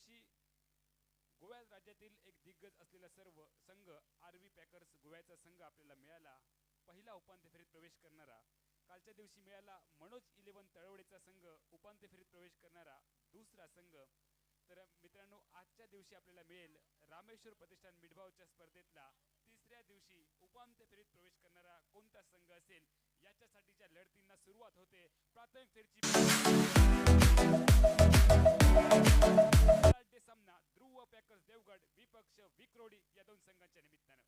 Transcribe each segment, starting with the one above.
दिवशी गोवा राज्यातील एक दिग्गज असलेला सर्व संघ आरव्ही पॅकर्स गोव्याचा संघ आपल्याला मिळाला. पहिला उपांत्य फेरीत प्रवेश करणारा. कालच्या दिवशी मिळाला मनोज 11 तळवडेचा संघ उपांत्य फेरीत प्रवेश करणारा दुसरा संघ. तर मित्रांनो, आजच्या दिवशी आपल्याला मिळेल रामेश्वर प्रतिष्ठान मिडभावच्या स्पर्धेतला तिसऱ्या दिवशी उपांत्य फेरीत प्रवेश करणारा कोणता संघ असेल याच्यासाठीच्या लढतींना सुरुवात होते. प्राथमिक फेरीची सामना ध्रुव पॅकर्स देवगड विपक्ष विक्रोडी या दोन संघांच्या निमित्तानं.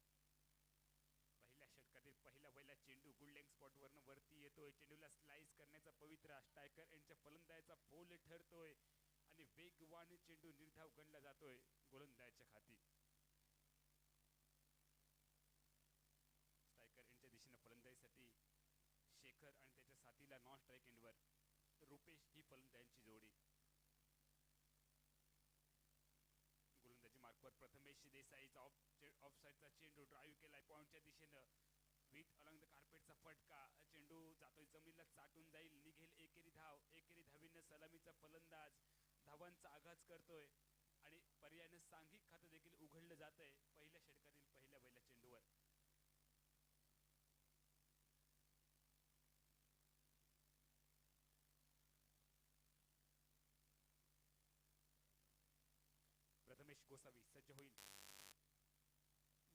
पहिल्या षटकातील पहिला बैला चेंडू गुडलेग स्पॉट वरनं वरती येतोय. चेंडूला स्लाइस करण्याचा पवित्रा स्ट्रायकर यांच्या फलंदाजाचा फोल ठरतोय आणि वेगवान चेंडू निर्धाव गणला जातोय गोलंदाजाच्या खाती. स्ट्रायकर यांच्या दिशेने फलंदाजीसाठी शेखर आणि त्याच्या साथीला नॉन स्ट्राइक एंडवर रुपेश ही फलंदाजांची जोडी. गोलंदाजी मार्कवर प्रथमेश देसाईचा ऑफसाइडचा चेंडू ड्राईव्ह केलाय पॉइंटच्या दिशेनं. विथ अलॉंग द कार्पेटचा फटका. चेंडू जातोय जमिनीला चाटून जाईल. निघेल एकेरी धाव. एकेरी धावीनं सलामीचा फलंदाज धावांचा आघात करतोय आणि पर्यायानं सांघिक खातं देखील उघडलं जातंय पहिल्या षटकातील पहिल्या बैला चेंडूवर. प्रथमेश गोसावी सज्ज होईल.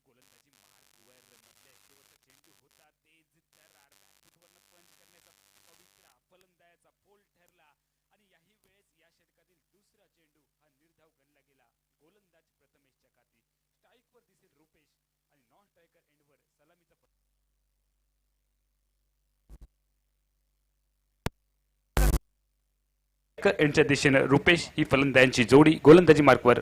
गोलंदाजी मार्क वर मधल्या शेवटचा चेंडू होता तेज तरार. बॅकफुटवरनं पंच करण्याचा पवित्रा फलंदाजाचा फोल ठरला आणि याही वेळेस या षटकातील दुसरा चेंडू हा निर्धाव गणला गेला गोलंदाज प्रथमेशच्या खाती. स्ट्राईकवर दिसेल रुपेश आणि नॉन स्ट्रायकर एंडवर सलामीचा यांच्या दिशेनं रुपेश ही फलंदाजांची जोडी. गोलंदाजी मार्कवर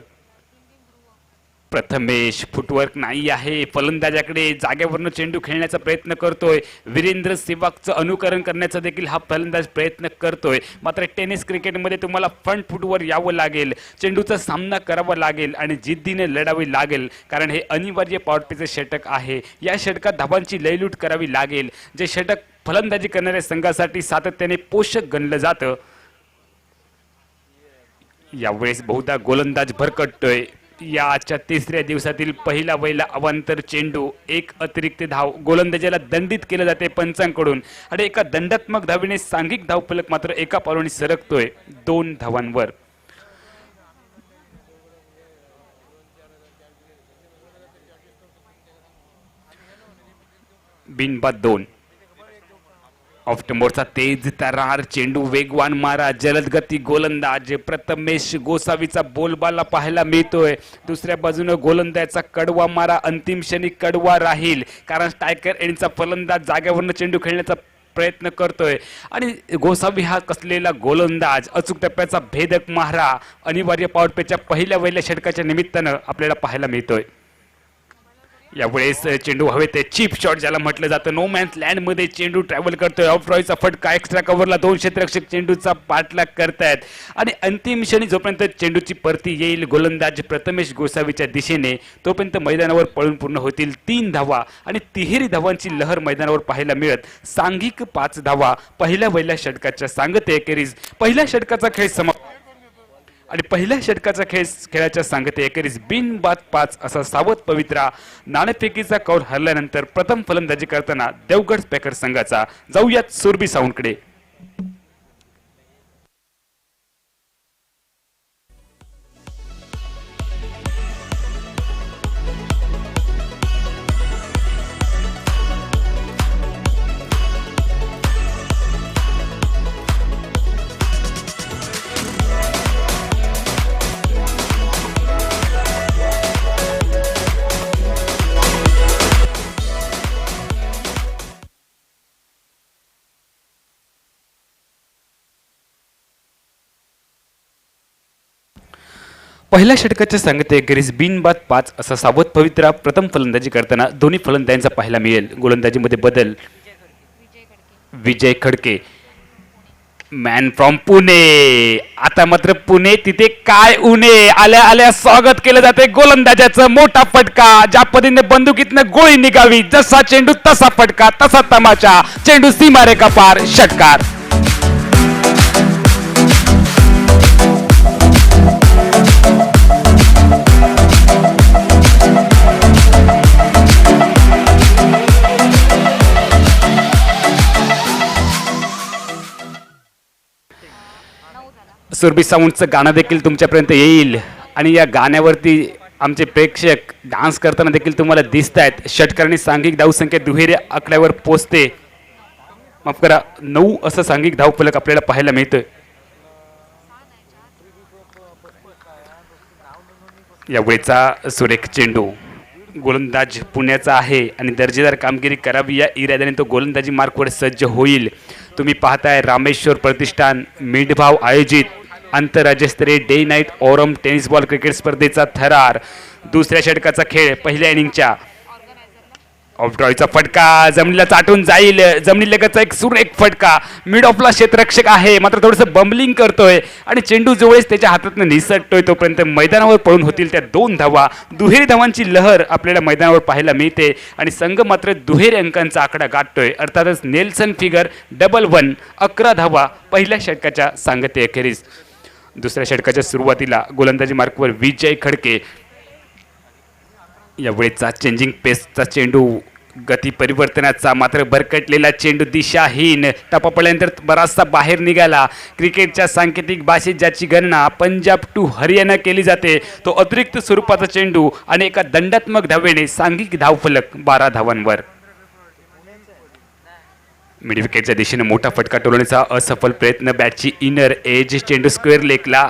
प्रथमेश. फुटवर्क नाही आहे फलंदाजाकडे. जागेवरनं चेंडू खेळण्याचा प्रयत्न करतोय. वीरेंद्र सेवागचं अनुकरण करण्याचा देखील हा फलंदाज प्रयत्न करतोय. मात्र टेनिस क्रिकेटमध्ये तुम्हाला फ्रंट फुटवर यावं लागेल. चेंडूचा सामना करावा लागेल आणि जिद्दीने लढावी लागेल कारण हे अनिवार्य पॉवरप्लेचे षटक आहे. या षटकात धावांची लयलूट करावी लागेल. जे षटक फलंदाजी करणाऱ्या संघासाठी सातत्याने पोषक गणलं जातं. यावेळेस बहुधा गोलंदाज भरकटतोय. याच्या तिसऱ्या दिवसातील पहिला बैला अवांतर चेंडू. एक अतिरिक्त धाव गोलंदाजाला दंडित केलं जाते पंचांकडून आणि एका दंडात्मक धावेने सांघिक धावफलक मात्र एका पावलाने सरकतोय 2 धावांवर. बिनबाद 2. ऑफ्टमोरचा तेज तरार चेंडू. वेगवान मारा. जलद गती गोलंदाज प्रथमेश गोसावीचा बोलबाला पाहायला मिळतोय. दुसऱ्या बाजूने गोलंदाजाचा कडवा मारा अंतिम क्षणी कडवा राहील कारण स्ट्रायकर यांचा फलंदाज जागेवरनं चेंडू खेळण्याचा प्रयत्न करतोय आणि गोसावी हा कसलेला गोलंदाज. अचूक टप्प्याचा भेदक मारा अनिवार्य पॉवरप्लेच्या पहिल्या वहिल्या षटकाच्या निमित्तानं आपल्याला पाहायला मिळतोय. यावेळेस चेंडू हवेत चीप शॉट ज्याला म्हटलं जातं. नो मॅन्स लँड मध्ये चेंडू ट्रॅव्हल करतोय. ऑफ रॉयचा फटका. एक्स्ट्रा कव्हरला 2 क्षेत्ररक्षक चेंडूचा पाठलाग करतायत आणि अंतिम क्षणी जोपर्यंत चेंडूची परती येईल गोलंदाज प्रथमेश गोसावीच्या दिशेने तोपर्यंत मैदानावर पळून पूर्ण होतील 3 धावा आणि तिहेरी धावांची लहर मैदानावर पाहायला मिळत सांघिक 5 धावा पहिल्या वहिल्या षटकाच्या सांगते अखेरीस पहिल्या षटकाचा खेळ समाप्त आणि पहिल्या षटकाचा खेळाच्या सांगते अखेरीस बिनबाद 5 असा सावध पवित्रा. नाणेफेकीचा कौल हरल्यानंतर प्रथम फलंदाजी करताना देवगड पॅकर्स संघाचा. जाऊयात सुरभी साऊंडकडे. पहिल्या षटकाच्या सांगते अखेरीस बिनबाद 5 असा सावध पवित्रा. प्रथम फलंदाजी करताना दोन्ही फलंदाजांचा पाहायला मिळेल. गोलंदाजीमध्ये बदल. विजय खडके मॅन फ्रॉम पुणे. आता मात्र पुणे तिथे काय उणे. आल्या आल्या स्वागत केलं जाते गोलंदाजाचं. मोठा फटका. ज्या पद्धतीने बंदुकीतनं गोळी निघावी जसा चेंडू तसा फटका तसा तमाशा. चेंडू सीमारेखा पार. षटकार. सुरभी साऊंडचं गाणं देखील तुमच्यापर्यंत येईल आणि या गाण्यावरती आमचे प्रेक्षक डान्स करताना देखील तुम्हाला दिसत आहेत. षटकारांनी सांघिक धावसंख्या दुहेरी आकड्यावर पोहोचते. माफ करा, 9 असं सांघिक धावफलक आपल्याला पाहायला मिळतोय. यावेळेचा सुरेख चेंडू गोलंदाज पुण्याचा आहे आणि दर्जेदार कामगिरी करावी या इराद्याने तो गोलंदाजी मार्कवर सज्ज होईल. तुम्ही पाहताय रामेश्वर प्रतिष्ठान मिडभाव आयोजित आंतरराज्यस्तरीय डे नाईट ओरम टेनिस बॉल क्रिकेट स्पर्धेचा थरार. दुसऱ्या षटकाचा खेळ पहिल्या इनिंगच्या ऑफड्रॉयचा फटका जमिनीला चाटून जाईल. जमिनीलगतचा एक सुरेख फटका. मिड ऑफला क्षेत्ररक्षक आहे मात्र थोडंसं बम्बलिंग करतोय आणि चेंडू जवळच त्याच्या हातातून निसटतोय. तोपर्यंत मैदानावर पळून होतील त्या 2 धावा. दुहेरी धावांची लहर आपल्याला मैदानावर पाहायला मिळते आणि संघ मात्र दुहेरी अंकांचा आकडा गाठतोय. अर्थातच नेल्सन फिगर डबल 11 धावा पहिल्या षटकाच्या सांगते अखेरीस. दुसऱ्या षटकाच्या सुरुवातीला गोलंदाजी मार्कवर विजय खडके. यावेळेचा चेंजिंग पेसचा चेंडू गती परिवर्तनाचा मात्र भरकटलेला चेंडू दिशाहीन. टप्पा पडल्यानंतर बराचसा बाहेर निघाला. क्रिकेटच्या सांकेतिक भाषेत ज्याची गणना पंजाब टू हरियाणा केली जाते तो अतिरिक्त स्वरूपाचा चेंडू आणि एका दंडात्मक धावेने सांघिक धावफलक 12 धावांवर. मिड विकेटच्या दिशेने मोठा फटका टोलण्याचा असफल प्रयत्न. बॅटची इनर एज चेंडू स्क्वेअर लेगला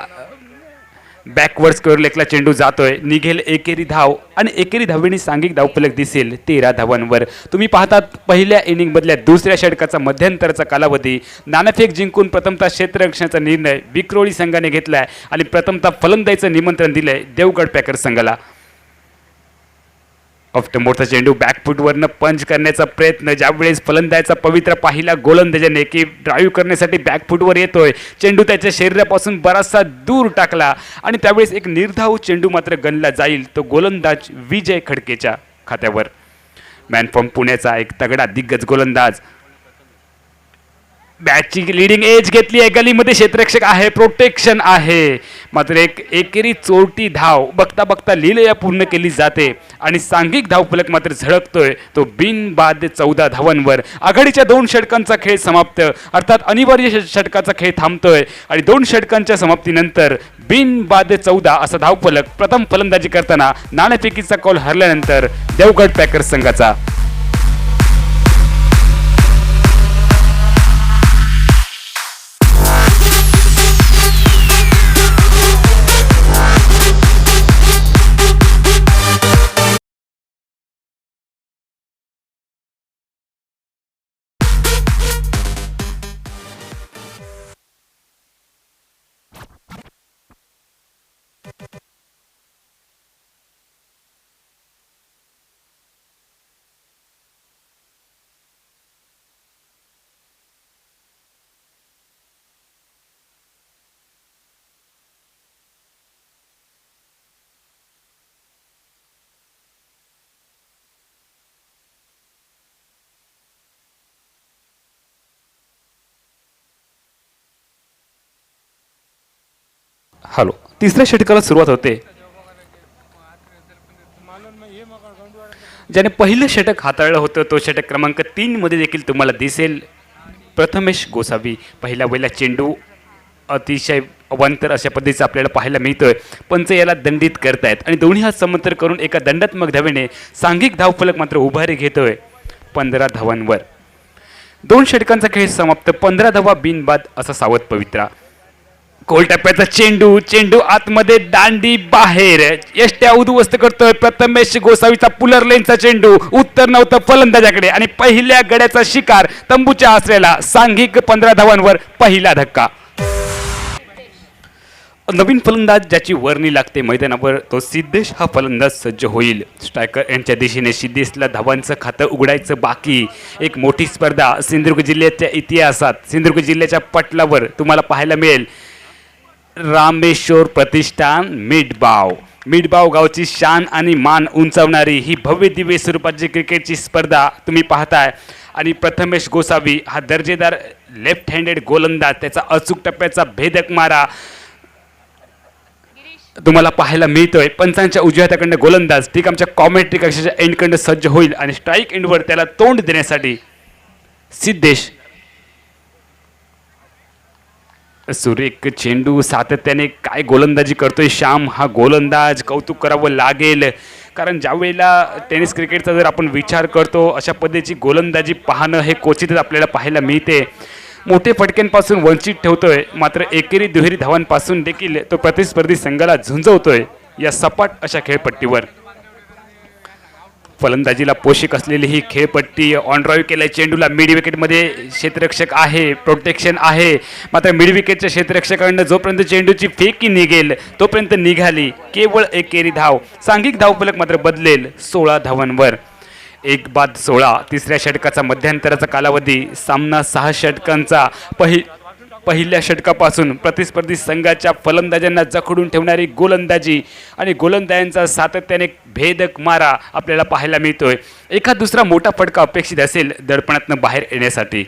बॅकवर्ड स्क्वेअर लेगला चेंडू जातोय. निघेल एकेरी धाव आणि एकेरी धावेने सांघिक धावफलक दिसेल 13 धावांवर. तुम्ही पाहतात पहिल्या इनिंगमधल्या दुसऱ्या षटकाचा मध्यंतराचा कालावधी. नाणेफेक जिंकून प्रथमतः क्षेत्ररक्षणाचा निर्णय विक्रोळी संघाने घेतलाय आणि प्रथमतः फलंदाजीचं निमंत्रण दिलंय देवगड पॅकर्स संघाला. ऑफ्टमोरचा चेंडू बॅकफूटवरनं पंच करण्याचा प्रयत्न. ज्यावेळेस फलंदाजाचा पवित्र पाहिला गोलंदाजाने की ड्राईव्ह करण्यासाठी बॅकफूटवर येतोय. चेंडू त्याच्या शरीरापासून बराचसा दूर टाकला आणि त्यावेळेस एक निर्धाव चेंडू मात्र गणला जाईल तो गोलंदाज विजय खडकेच्या खात्यावर. मॅन फ्रॉम पुण्याचा एक तगडा दिग्गज गोलंदाज. बॅटची लिडिंग एज घेतली आहे. गलीमध्ये क्षेत्ररक्षक आहे, प्रोटेक्शन आहे मात्र एक एकेरी चोरटी धाव बघता बघता लीलया पूर्ण केली जाते आणि सांघिक धावफलक मात्र झळकतोय तो बिनबाद 14 धावांवर. आघाडीच्या 2 षटकांचा खेळ समाप्त. अर्थात अनिवार्य षटकाचा खेळ थांबतोय आणि 2 षटकांच्या समाप्तीनंतर बिनबाद 14 असा धावफलक. प्रथम फलंदाजी करताना नाणेफेकीचा कॉल हरल्यानंतर देवगड पॅकर्स संघाचा. हॅलो, तिसऱ्या षटकाला सुरुवात होते. ज्याने पहिलं षटक हाताळलं होतं तो षटक क्रमांक 3 मध्ये देखील तुम्हाला दिसेल प्रथमेश गोसावी. पहिला वेळेला चेंडू अतिशय अवांतर अशा पद्धतीचं आपल्याला पाहायला मिळतोय. पंच याला दंडित करतायत आणि दोन्ही हात समांतर करून एका दंडात्मक धावेने सांघिक धावफलक मात्र उभारी घेतोय 15 धावांवर. 2 षटकांचा खेळ समाप्त. 15 धावा बिनबाद असा सावध पवित्रा. खोल टप्प्याचा चेंडू आतमध्ये दांडी बाहेर. यष्ट्या उद्ध्वस्त करतोय प्रथमेश गोसावीचा. पुलर लेनचा चेंडू उत्तर नव्हतं फलंदाजाकडे आणि पहिल्या गड्याचा शिकार तंबूच्या आसऱ्याला. सांघिक 15 धावांवर पहिला धक्का. नवीन फलंदाज ज्याची वर्णी लागते मैदानावर तो सिद्धेश हा फलंदाज सज्ज होईल. स्ट्रायकर यांच्या दिशेने सिद्धेशला धावांचं खातं उघडायचं बाकी. एक मोठी स्पर्धा सिंधुदुर्ग जिल्ह्याच्या इतिहासात सिंधुदुर्ग जिल्ह्याच्या पटलावर तुम्हाला पाहायला मिळेल. रामेश्वर प्रतिष्ठान मिडबाव गावची शान आणि मान उंचावणारी ही भव्य दिव्य स्वरूपाची क्रिकेटची स्पर्धा तुम्ही पाहताय आणि प्रथमेश गोसावी हा दर्जेदार लेफ्ट हँडेड गोलंदाज. त्याचा अचूक टप्प्याचा भेदक मारा तुम्हाला पाहायला मिळतोय. पंचांच्या उजव्या हाताकडनं गोलंदाज ठीक आमच्या कॉमेंट्री कक्षाच्या एंडकडनं सज्ज होईल आणि स्ट्राईक एंडवर त्याला तोंड देण्यासाठी सिद्धेश सुरेख चेंडू सातत्याने काय गोलंदाजी करतोय श्याम हा गोलंदाज, कौतुक करावं लागेल. कारण ज्या वेळेला टेनिस क्रिकेटचा जर आपण विचार करतो अशा पद्धतीची गोलंदाजी पाहणं हे क्वचितच आपल्याला पाहायला मिळते. मोठे फटक्यांपासून वंचित ठेवतोय, मात्र एकेरी दुहेरी धावांपासून देखील तो प्रतिस्पर्धी संघाला झुंजवतोय या सपाट अशा खेळपट्टीवर. फलंदाजीला पोषक असलेली ही खेळपट्टी. ऑन ड्राईव्ह केलाय चेंडूला, मिड विकेटमध्ये क्षेत्ररक्षक आहे, प्रोटेक्शन आहे, मात्र मिड विकेटच्या क्षेत्ररक्षकांना जोपर्यंत चेंडूची फेकी निघेल तोपर्यंत निघाली. केवळ एकेरी धाव. सांघिक धावफलक मात्र बदलेल 16 धावांवर. 1-16. तिसऱ्या षटकाचा मध्यंतराचा कालावधी. सामना 6 षटकांचा. पहिल्या षटकापासून प्रतिस्पर्धी संघाच्या फलंदाजांना जखडून ठेवणारी गोलंदाजी आणि गोलंदाजांचा सातत्याने भेदक मारा आपल्याला पाहायला मिळतोय. एखाद दुसरा मोठा फटका अपेक्षित असेल दडपणातून बाहेर येण्यासाठी.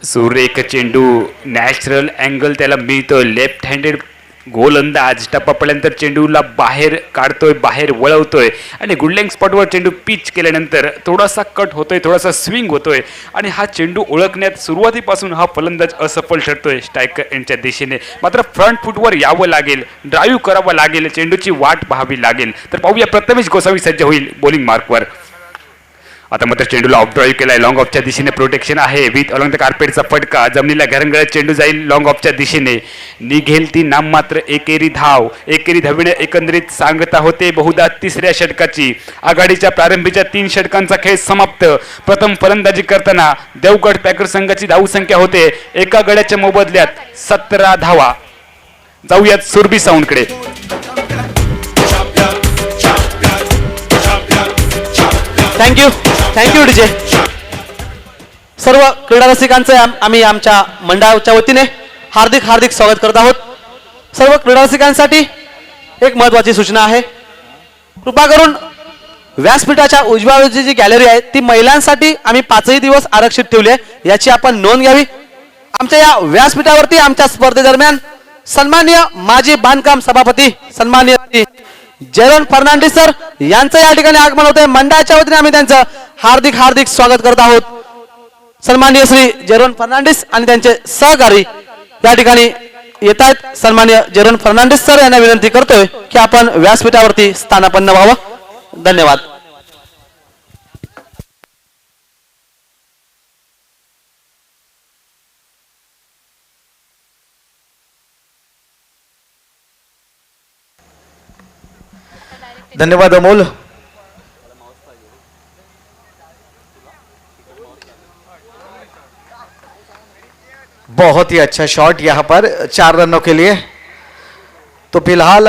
सुरेख चेंडू, नॅचरल अँगल त्याला मिळतोय. लेफ्ट हँडेड गोलंदाज टप्पा पडल्यानंतर चेंडूला बाहेर काढतोय, बाहेर वळवतोय आणि गुडलेंग स्पॉटवर चेंडू पिच केल्यानंतर थोडासा कट होतोय, थोडासा स्विंग होतोय आणि हा चेंडू ओळखण्यात सुरुवातीपासून हा फलंदाज असफल ठरतोय स्ट्रायकर यांच्या दिशेने. मात्र फ्रंट फुटवर यावं लागेल, ड्राईव्ह करावं लागेल, चेंडूची वाट पाहावी लागेल. तर पाहूया प्रथमेश गोसावी सज्ज होईल बॉलिंग मार्कवर. आता मात्र चेंडूला ऑफ ड्राईव्ह केलाय, लॉंग ऑफच्या दिशेने प्रोटेक्शन आहे. विथ अलॉंग द कार्पेटचा फटका, जमिनीला घरंगळत चेंडू जाईल लॉंग ऑफच्या दिशेने. निघेल ती नाममात्र एकेरी धाव. एकेरी धावीने एकंदरीत सांगता होते बहुधा तिसऱ्या षटकाची. आघाडीच्या प्रारंभीच्या 3 षटकांचा खेळ समाप्त. प्रथम फलंदाजी करताना देवगड पॅकर संघाची धावसंख्या होते एका गड्याच्या मोबदल्यात 17 धावा. जाऊयात सुरभी साऊंडकडे. Thank you DJ. सर्व क्रीडा रसिकांचे आम्ही आमच्या मंडळाच्या वतीने हार्दिक स्वागत करत आहोत. सर्व क्रीडा रसिकांसाठी एक महत्त्वाची सूचना आहे. कृपा करून व्यासपीठाच्या उजव्या बाजूची जी गॅलरी आहे ती महिलांसाठी आम्ही 5ही दिवस आरक्षित ठेवली आहे, याची आपण नोंद घ्यावी. आमच्या या व्यासपीठावरती आमच्या स्पर्धेदरम्यान सन्माननीय माजी बांधकाम सभापती सन्माननीय जेरॉन फर्नांडिस सर यांचं या ठिकाणी आगमन होते. मंडळाच्या वतीने आम्ही त्यांचं हार्दिक स्वागत करत आहोत. सन्माननीय श्री जेरॉन फर्नांडिस आणि त्यांचे सहकारी या ठिकाणी येत आहेत. सन्माननीय जेरॉन फर्नांडिस सर यांना विनंती करतोय की आपण व्यासपीठावरती स्थानापन्न व्हावं. धन्यवाद. धन्यवाद अमोल. बहुत ही अच्छा शॉट यहां पर 4 रनों के लिए. तो फिलहाल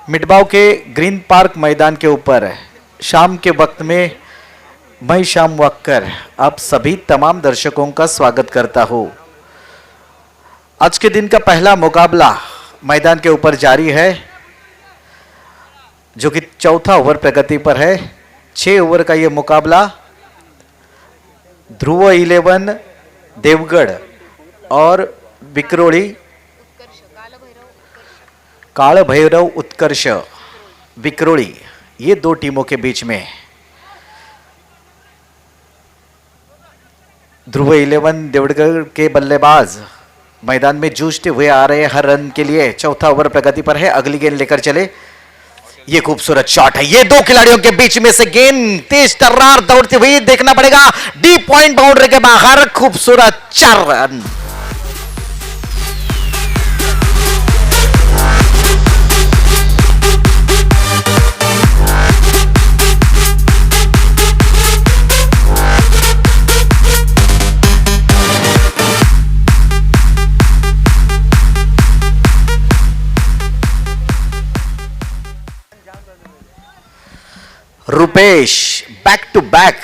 मिडबाव के ग्रीन पार्क मैदान के ऊपर शाम के वक्त में मैं श्याम वक्कर आप सभी तमाम दर्शकों का स्वागत करता हूं. आज के दिन का पहला मुकाबला मैदान के ऊपर जारी है, जो कि चौथा ओवर प्रगति पर है. 6 ओवर का यह मुकाबला ध्रुव 11 देवगढ़ और विक्रोली काल भैरव उत्कर्ष विक्रोली, ये 2 टीमों के बीच में. ध्रुव 11 देवगढ़ के बल्लेबाज मैदान में जूझते हुए आ रहे हर रन के लिए. चौथा ओवर प्रगति पर है. अगली गेंद लेकर चले. ये खूबसूरत शॉट है. ये 2 खिलाड़ियों के बीच में से गेंद तेज तर्रार दौड़ती हुई देखना पड़ेगा. डीप पॉइंट बाउंड्री के बाहर. खूबसूरत 4 run. Rupesh back to back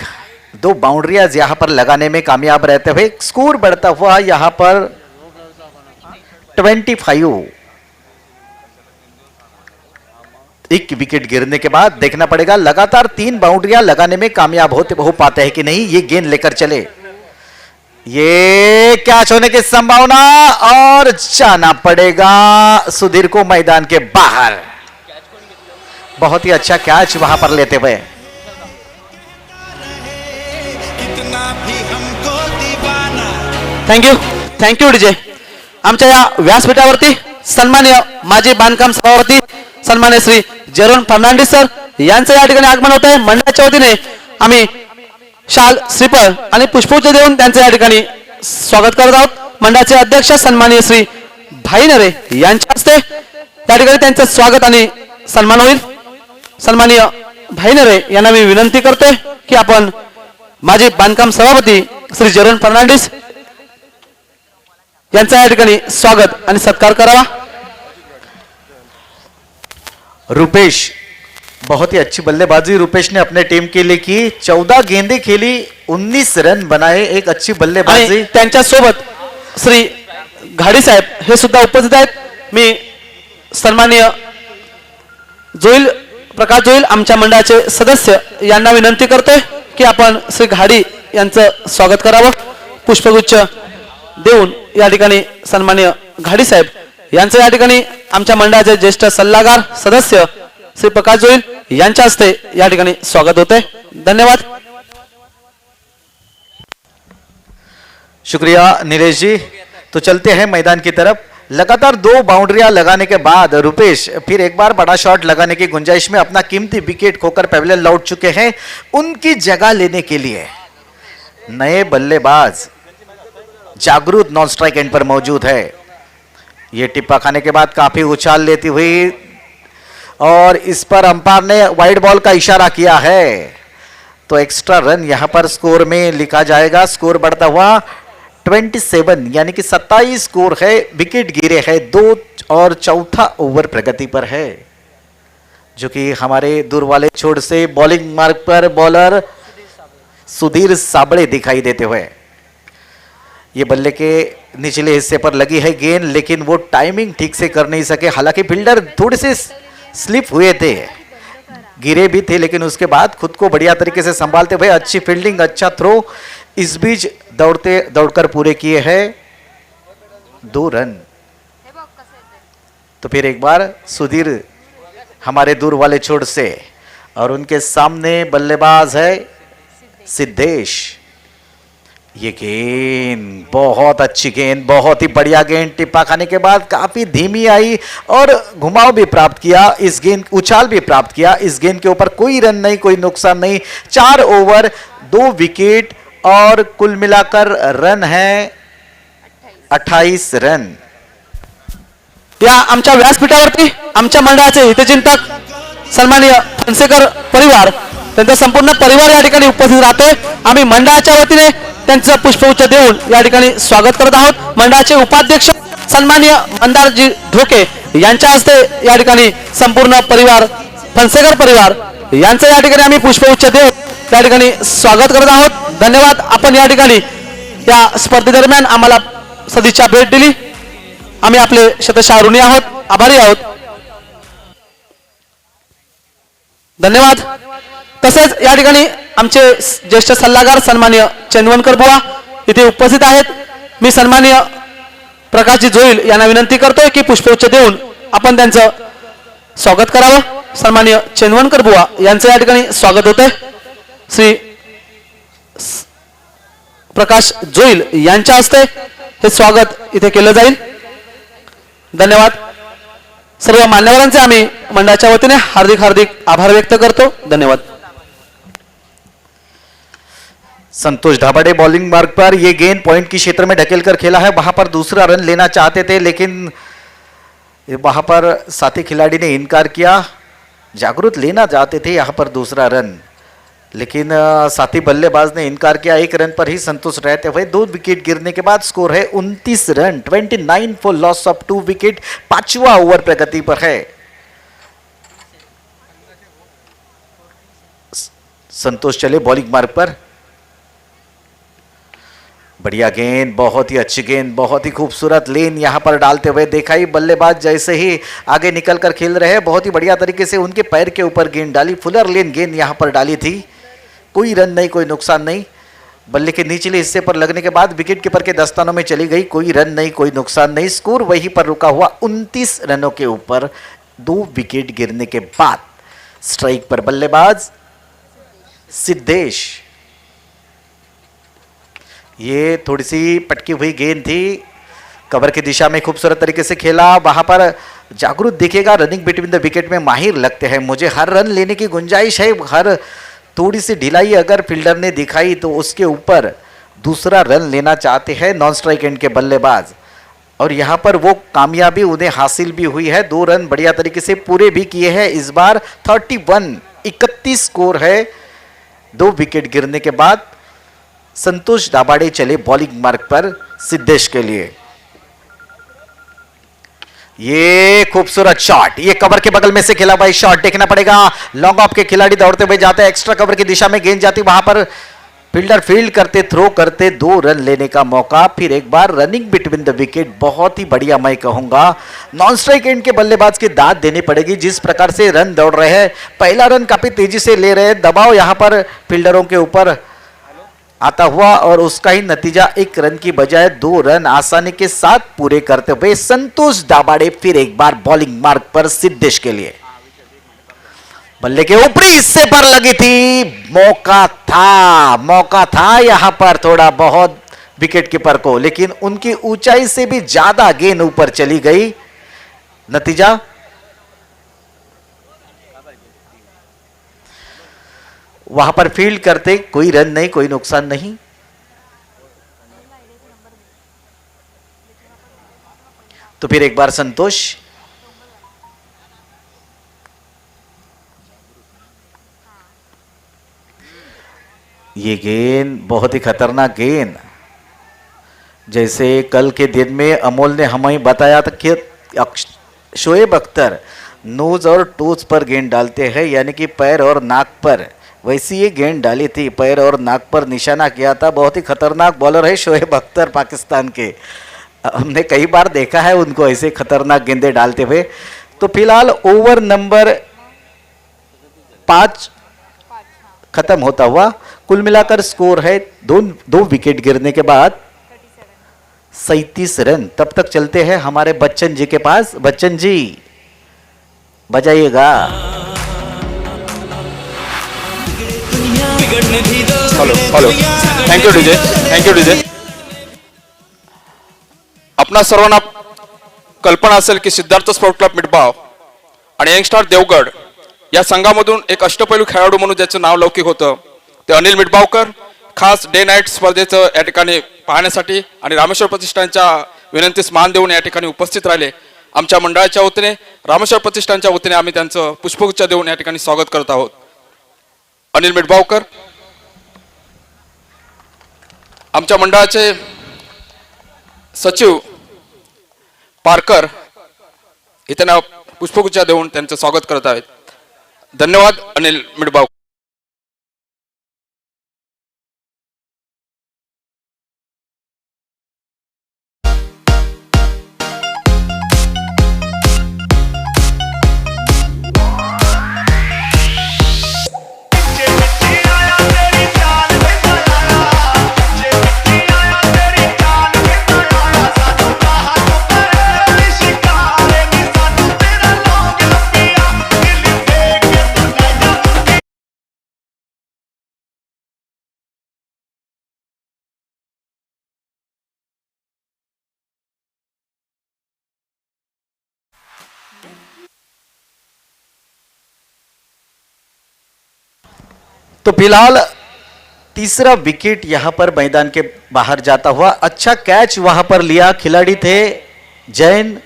2 बाउंड्रियां यहां पर लगाने में कामयाब रहते हुए स्कोर बढ़ता हुआ यहां पर 25. एक विकेट गिरने के बाद देखना पड़ेगा लगातार 3 बाउंड्रियां लगाने में कामयाब हो पाते हैं कि नहीं. ये गेंद लेकर चले. ये कैच होने की संभावना और जाना पड़ेगा सुधीर को मैदान के बाहर. बहुत ही अच्छा कैच वहां पर लेते हुए. Thank you. Thank you DJ. आमच्या या व्यासपीठावरती सन्माननीय माजी बांधकाम सभापती सन्मान्य श्री जेरोन फर्नांडिस सर यांचं या ठिकाणी आगमन होत आहे. मंडळाच्या वतीने आम्ही शाल श्रीफळ आणि पुष्पगुच्छ देऊन त्यांचं या ठिकाणी स्वागत करत आहोत. मंडळाचे अध्यक्ष सन्माननीय श्री भाई नरे यांच्या हस्ते त्या ठिकाणी त्यांचं स्वागत आणि सन्मान होईल. सन्माननीय भाई नरे यांना मी विनंती करतोय की आपण माजी बांधकाम सभापती श्री जेरोन फर्नांडिस यांचा या ठिकाणी स्वागत आणि सत्कार करावा. रुपेश, बहुत ही अच्छी बल्लेबाजी रुपेश ने अपने टीम के लिए की. 14 गेंदें खेली, 19 रन बनाए, एक अच्छी बल्लेबाजी. आणि त्यांच्या सोबत श्री घाडी साहेब हे सुद्धा उपस्थित आहेत. मी सन्माननीय जोईल प्रकाश जोईल आमच्या मंडळाचे सदस्य यांना विनंती करतोय की आपण श्री घाडी यांचं स्वागत करावं. पुष्पगुच्छ देऊन या ठिकाणी सन्माननीय घाडी साहेब यांचं या ठिकाणी आमच्या मंडळाचे ज्येष्ठ सल्लागार सदस्य श्री प्रकाश जोईल यांच्या हस्ते या ठिकाणी स्वागत होते. धन्यवाद. शुक्रिया नीलेश जी. तो चलते हैं मैदान की तरफ. लगातार 2 बाउंड्रियां लगाने के बाद रुपेश फिर एक बार बड़ा शॉट लगाने की गुंजाइश में अपना कीमती विकेट खोकर पवेलियन लौट चुके हैं. उनकी जगह लेने के लिए नए बल्लेबाज जागरूक नॉन स्ट्राइक एंड पर मौजूद है. ये टिप्पा खाने के बाद काफी उछाल लेती हुई और इस पर अंपायर ने वाइड बॉल का इशारा किया है, तो एक्स्ट्रा रन यहां पर स्कोर में लिखा जाएगा. स्कोर बढ़ता हुआ 27 यानी कि 27 स्कोर है. विकेट गिरे हैं 2 और चौथा ओवर प्रगति पर है, जो कि हमारे दूर वाले छोर से बॉलिंग मार्ग पर बॉलर सुधीर साबड़े दिखाई देते हुए. ये बल्ले के निचले हिस्से पर लगी है गेंद, लेकिन वो टाइमिंग ठीक से कर नहीं सके. हालांकि फील्डर थोड़े से स्लिप हुए थे, गिरे भी थे, लेकिन उसके बाद खुद को बढ़िया तरीके से संभालते हुए अच्छी फील्डिंग, अच्छा थ्रो, इस बीच दौड़कर पूरे किए हैं 2 रन. तो फिर एक बार सुधीर हमारे दूर वाले छोर से, और उनके सामने बल्लेबाज है सिद्धेश. ये गेंद बहुत अच्छी गेंद, बहुत ही बढ़िया गेंद. टिप्पा खाने के बाद काफी धीमी आई और घुमाव भी प्राप्त किया. इस गेंद उछाल भी प्राप्त किया. इस गेंद के ऊपर कोई रन नहीं, कोई नुकसान नहीं. 4 ओवर 2 विकेट और कुल मिलाकर रन है 28 रन. या आमच्या व्यासपीठावरती आमच्या मंडळाचे हितचिंतक सन्माननीय फणसेकर परिवार, त्यांचा संपूर्ण परिवार या ठिकाणी उपस्थित राहतोय. आम्ही मंडळाच्या वतीने त्यांचं पुष्पगुच्छ देऊन या ठिकाणी स्वागत करत आहोत. मंडळाचे उपाध्यक्ष सन्माननीय मंदारजी ढोके यांच्या हस्ते या ठिकाणी संपूर्ण परिवार फणसेकर परिवार यांचं या ठिकाणी आम्ही पुष्पगुच्छ देऊन त्या ठिकाणी स्वागत करत आहोत. धन्यवाद. आपण या ठिकाणी या स्पर्धेदरम्यान आम्हाला सदिच्छा भेट दिली. आम्ही आपले शतशः ऋणी आहोत, आभारी आहोत. धन्यवाद. तसेच या ठिकाणी आमचे ज्येष्ठ सल्लागार सन्माननीय चंदवनकर बुवा इथे उपस्थित आहेत. मी सन्माननीय प्रकाशजी जोईल यांना विनंती करतोय की पुष्पगुच्छ देऊन आपण त्यांचं स्वागत करावं. सन्माननीय चंदवनकर बुवा यांचं या ठिकाणी स्वागत होतंय. श्री प्रकाश जोईल यांच्या हस्ते हे स्वागत इथे केलं जाईल. धन्यवाद. सर्व मान्यवरांचे आम्ही मंडळाच्या वतीने हार्दिक हार्दिक आभार व्यक्त करतो. धन्यवाद. संतोष धाबाडे बॉलिंग मार्ग पर ये गेंद पॉइंट की क्षेत्र में ढकेलकर खेला है. वहां पर दूसरा रन लेना चाहते थे, लेकिन वहां पर साथी खिलाड़ी ने इनकार किया. जागरूक लेना चाहते थे यहां पर दूसरा रन, लेकिन साथी बल्लेबाज ने इनकार किया. 1 रन पर ही संतुष्ट रहते हुए 2 विकेट गिरने के बाद स्कोर है 29 run. 29 for loss of 2 wicket. 5वां ओवर प्रगति पर है. संतोष चले बॉलिंग मार्ग पर. बढ़िया गेंद, बहुत ही अच्छी गेंद, बहुत ही खूबसूरत लेन यहां पर डालते हुए देखा ही. बल्लेबाज जैसे ही आगे निकलकर खेल रहे हैं, बहुत ही बढ़िया तरीके से उनके पैर के ऊपर गेंद डाली. फुलर लेन गेंद यहां पर डाली थी. कोई रन नहीं, कोई नुकसान नहीं. बल्ले के निचले हिस्से पर लगने के बाद विकेट कीपर के दस्तानों में चली गई. कोई रन नहीं, कोई नुकसान नहीं. स्कोर वहीं पर रुका हुआ 29 रनों के ऊपर 2 विकेट गिरने के बाद. स्ट्राइक पर बल्लेबाज सिद्धेश. ये थोड़ी सी पटकी हुई गेंद थी, कवर की दिशा में खूबसूरत तरीके से खेला, वहां पर जागरूक दिखेगा, रनिंग बिटवीन द विकेट में माहिर लगते हैं। मुझे हर रन लेने की गुंजाइश है, हर थोड़ी सी ढिलाई अगर फील्डर ने दिखाई तो उसके ऊपर दूसरा रन लेना चाहते हैं नॉन स्ट्राइक एंड के बल्लेबाज, और यहाँ पर वो कामयाबी उन्हें हासिल भी हुई है। 2 रन बढ़िया तरीके से पूरे भी किए हैं इस बार। 31 स्कोर है 2 विकेट गिरने के बाद। संतोष दाभाडे चले बॉलिंग मार्ग पर सिद्धेश के लिए। ये खूबसूरत शॉट, ये कवर के बगल में से खेला हुआ शॉट देखना पड़ेगा। लॉन्ग ऑफ के खिलाड़ी दौड़ते हुए जाते हैं, एक्स्ट्रा कवर की दिशा में गेंद जाती, वहां पर फील्डर फील्ड करते, थ्रो करते, 2 रन लेने का मौका। फिर एक बार रनिंग बिटवीन द विकेट, बहुत ही बढ़िया मैं कहूंगा। नॉन स्ट्राइक एंड के बल्लेबाज की दाद देनी पड़ेगी, जिस प्रकार से रन दौड़ रहे हैं। पहला रन काफी तेजी से ले रहे हैं, दबाव यहां पर फील्डरों के ऊपर आता हुआ, और उसका ही नतीजा 1 रन की बजाय 2 रन आसानी के साथ पूरे करते हुए संतोष दाभाडे फिर एक बार बॉलिंग मार्ग पर सिद्धेश के लिए। बल्ले के ऊपरी हिस्से पर लगी थी, मौका था यहां पर थोड़ा बहुत विकेट कीपर को, लेकिन उनकी ऊंचाई से भी ज्यादा गेंद ऊपर चली गई। नतीजा वहां पर फील्ड करते, कोई रन नहीं, कोई नुकसान नहीं। तो फिर एक बार संतोष, ये गेंद बहुत ही खतरनाक गेंद, जैसे कल के दिन में अमोल ने हमें बताया था कि शोएब अख्तर नोज और टोज पर गेंद डालते हैं, यानी कि पैर और नाक पर, वैसी ये गेंद डाली थी, पैर और नाक पर निशाना किया था। बहुत ही खतरनाक बॉलर है शोएब अख्तर पाकिस्तान के, हमने कई बार देखा है उनको ऐसे खतरनाक गेंदे डालते हुए। तो फिलहाल ओवर नंबर 5 खत्म होता हुआ, कुल मिलाकर स्कोर है 2 विकेट गिरने के बाद 37 रन। तब तक चलते हैं हमारे बच्चन जी के पास। बच्चन जी बजाइएगा। Hello, thank you DJ. आपणा सर्वांना कल्पना असेल की सिद्धार्थ स्पोर्ट क्लब मिठबाव आणि यंगस्टार देवगड या संघामधून एक अष्टपैलू खेळाडू म्हणून ज्याचं नाव लौकिक होतं ते अनिल मिठबावकर खास डे नाईट स्पर्धेचं या ठिकाणी पाहण्यासाठी आणि रामेश्वर प्रतिष्ठानच्या विनंतीस मान देऊन या ठिकाणी उपस्थित राहिले। आमच्या मंडळाच्या वतीने रामेश्वर प्रतिष्ठानच्या वतीने आम्ही त्यांचं पुष्पगुच्छ देऊन या ठिकाणी स्वागत करत आहोत। अनिल मिठबावकर आमच्या मंडळाचे सचिव पारकर इथे त्यांना पुष्पगुच्छ देऊन त्यांचं स्वागत करत आहेत। धन्यवाद अनिल मिठबावकर। तो फिलहाल तीसरा विकेट यहां पर मैदान के बाहर जाता हुआ, अच्छा कैच वहां पर लिया, खिलाड़ी थे जैन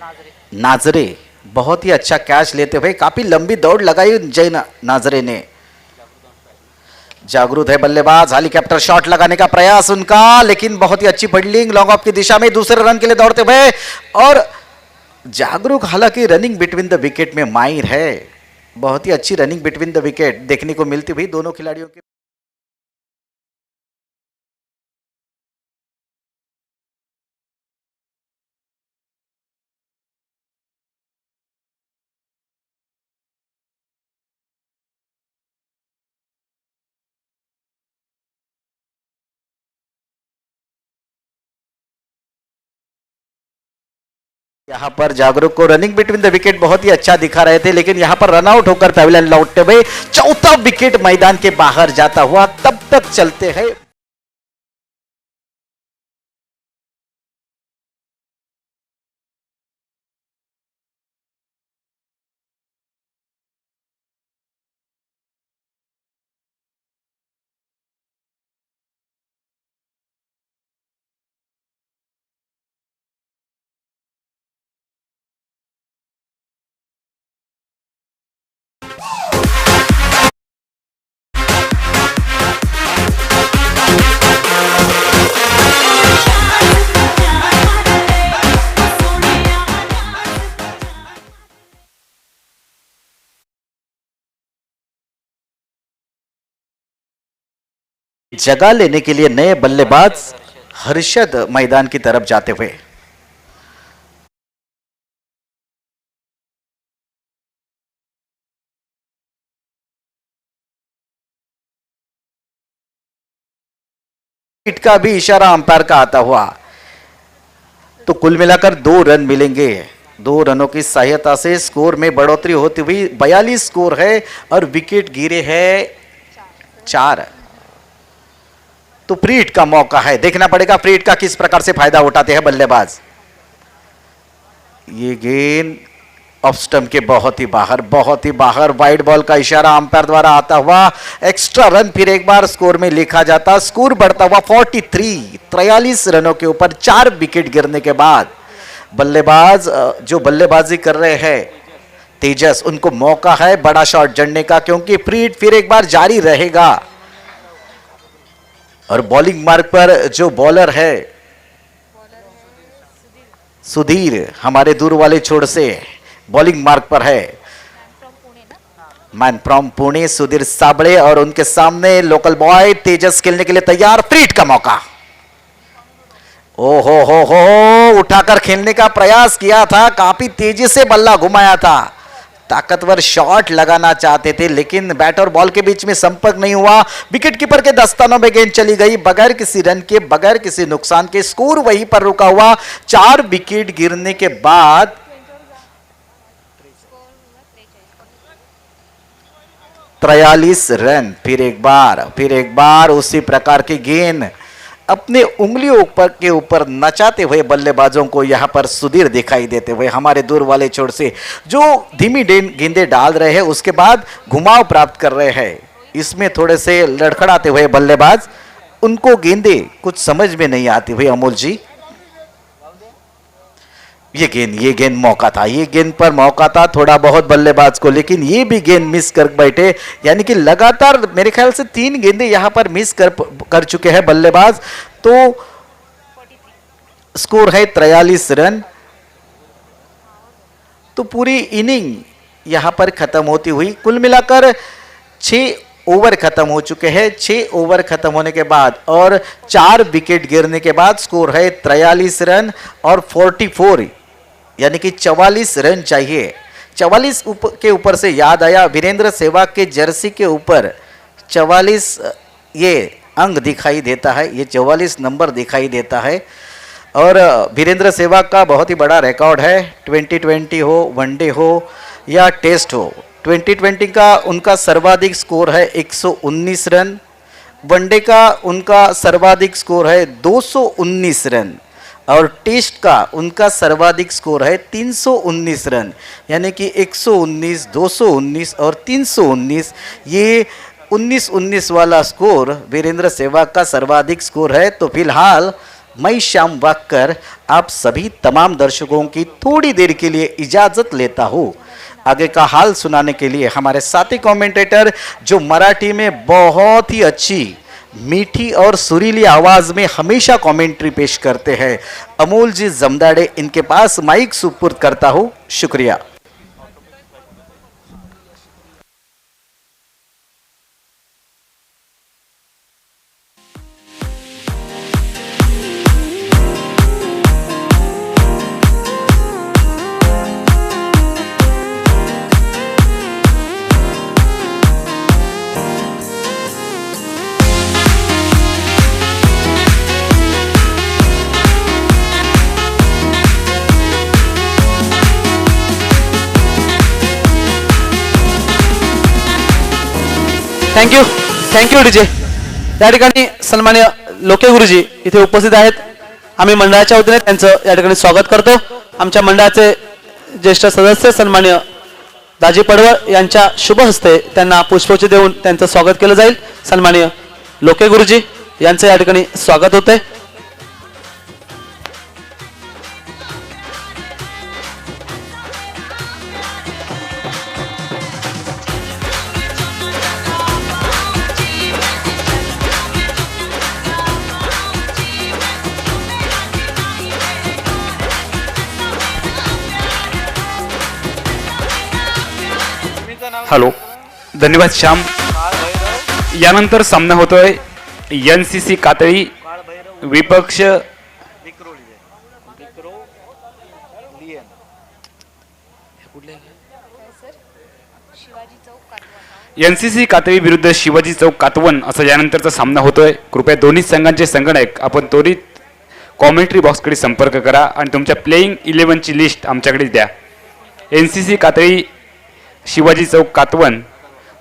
नाजरे, बहुत ही अच्छा कैच लेते हुए काफी लंबी दौड़ लगाई जैन नाजरे ने। जागरूक है बल्लेबाज, हेलीकॉप्टर शॉट लगाने का प्रयास उनका, लेकिन बहुत ही अच्छी फील्डिंग लॉन्ग ऑफ की दिशा में दूसरे रन के लिए दौड़ते हुए, और जागरूक हालांकि रनिंग बिटवीन द विकेट में माहिर है, बहुत ही अच्छी रनिंग बिटवीन द विकेट देखने को मिलती हुई दोनों खिलाड़ियों के। यहाँ पर जागरूक को रनिंग बिटवीन द विकेट बहुत ही अच्छा दिखा रहे थे, लेकिन यहाँ पर रनआउट होकर पवेलियन लौटते हुए चौथा विकेट मैदान के बाहर जाता हुआ। तब तक चलते हैं जगह लेने के लिए नए बल्लेबाज हर्षद मैदान की तरफ जाते हुए। हिट का भी इशारा अंपायर का आता हुआ, तो कुल मिलाकर 2 रन मिलेंगे। 2 रनों की सहायता से स्कोर में बढ़ोतरी होती हुई 42 स्कोर है और विकेट गिरे हैं 4। तो प्री हिट का मौका है, देखना पड़ेगा प्री हिट का किस प्रकार से फायदा उठाते हैं बल्लेबाज। ये गेंद ऑफ स्टंप के बहुत ही बाहर वाइड बॉल का इशारा अंपायर द्वारा आता हुआ एक्स्ट्रा रन फिर एक बार स्कोर में लिखा जाता। स्कोर बढ़ता हुआ 43 रनों के ऊपर 4 विकेट गिरने के बाद बल्लेबाज जो बल्लेबाजी कर रहे हैं तेजस, उनको मौका है बड़ा शॉट जड़ने का, क्योंकि प्री हिट फिर एक बार जारी रहेगा। और बॉलिंग मार्ग पर जो बॉलर है सुधीर, हमारे दूर वाले छोर से बॉलिंग मार्ग पर है, मैन फ्रॉम पुणे सुधीर साबड़े, और उनके सामने लोकल बॉय तेजस खेलने के लिए तैयार। फ्री हिट का मौका, ओ हो उठाकर खेलने का प्रयास किया था, काफी तेजी से बल्ला घुमाया था, ताकतवर शॉट लगाना चाहते थे, लेकिन बैट और बॉल के बीच में संपर्क नहीं हुआ। विकेट कीपर के दस्तानों में गेंद चली गई, बगैर किसी रन के, बगैर किसी नुकसान के स्कोर वहीं पर रुका हुआ। 4 विकेट गिरने के बाद 43 रन। फिर एक बार उसी प्रकार की गेंद अपने उंगलियों के ऊपर नचाते हुए बल्लेबाजों को यहां पर सुधीर दिखाई देते हुए, हमारे दूर वाले छोर से जो धीमी गेंदें डाल रहे हैं उसके बाद घुमाव प्राप्त कर रहे हैं। इसमें थोड़े से लड़खड़ाते हुए बल्लेबाज, उनको गेंदें कुछ समझ में नहीं आती हुई। अमोल जी, ये गेंद मौका था, ये गेंद पर मौका था थोड़ा बहुत बल्लेबाज को, लेकिन ये भी गेंद मिस कर बैठे। यानी कि लगातार मेरे ख्याल से 3 गेंदें यहां पर मिस कर चुके हैं बल्लेबाज। तो स्कोर है 43 रन। तो पूरी इनिंग यहां पर खत्म होती हुई, कुल मिलाकर 6 ओवर खत्म हो चुके हैं। 6 ओवर खत्म होने के बाद और 4 विकेट गिरने के बाद स्कोर है 43 रन और 44 यानी कि 44 रन चाहिए। 44 के ऊपर से याद आया, वीरेंद्र सहवाग के जर्सी के ऊपर 44 ये अंक दिखाई देता है, ये 44 नंबर दिखाई देता है। और वीरेंद्र सहवाग का बहुत ही बड़ा रिकॉर्ड है, 2020 हो, वनडे हो या टेस्ट हो। 2020 का उनका सर्वाधिक स्कोर है 119 रन, वनडे का उनका सर्वाधिक स्कोर है 219 रन, और टेस्ट का उनका सर्वाधिक स्कोर है 319 रन। यानी कि 119, 219 और 319, ये 19-19 वाला स्कोर वीरेंद्र सहवाग का सर्वाधिक स्कोर है। तो फिलहाल मैं श्याम वाककर आप सभी तमाम दर्शकों की थोड़ी देर के लिए इजाजत लेता हूँ। आगे का हाल सुनाने के लिए हमारे साथी कमेंटेटर जो मराठी में बहुत ही अच्छी, मीठी और सुरीली आवाज में हमेशा कमेंट्री पेश करते हैं, अमोल जी जमदाड़े, इनके पास माइक सुपुर्द करता हूं। शुक्रिया। Thank you DJ. या ठिकाणी सन्मान्य लोके गुरुजी इथे उपस्थित आहेत, आम्ही मंडळाच्या वतीने त्यांचं या ठिकाणी स्वागत करतो। आमच्या मंडळाचे ज्येष्ठ सदस्य सन्मान्य दाजी पडवळ यांच्या शुभ हस्ते त्यांना पुष्पवृष्टी देऊन त्यांचं स्वागत केलं जाईल। सन्मान्य लोके गुरुजी यांचं या ठिकाणी स्वागत होते। हॅलो, धन्यवाद श्याम। यानंतर सामना होतोय NCC कातळी विपक्ष NCC कातळी विरुद्ध शिवाजी चौक कातवन असा यानंतरचा सामना होतोय. कृपया दोन्ही संघांचे संगणक आपण त्वरित कॉमेंट्री बॉक्सकडे संपर्क करा आणि तुमच्या प्लेइंग 11ची लिस्ट आमच्याकडे द्या. NCC कातळी शिवाजी चौक कातवन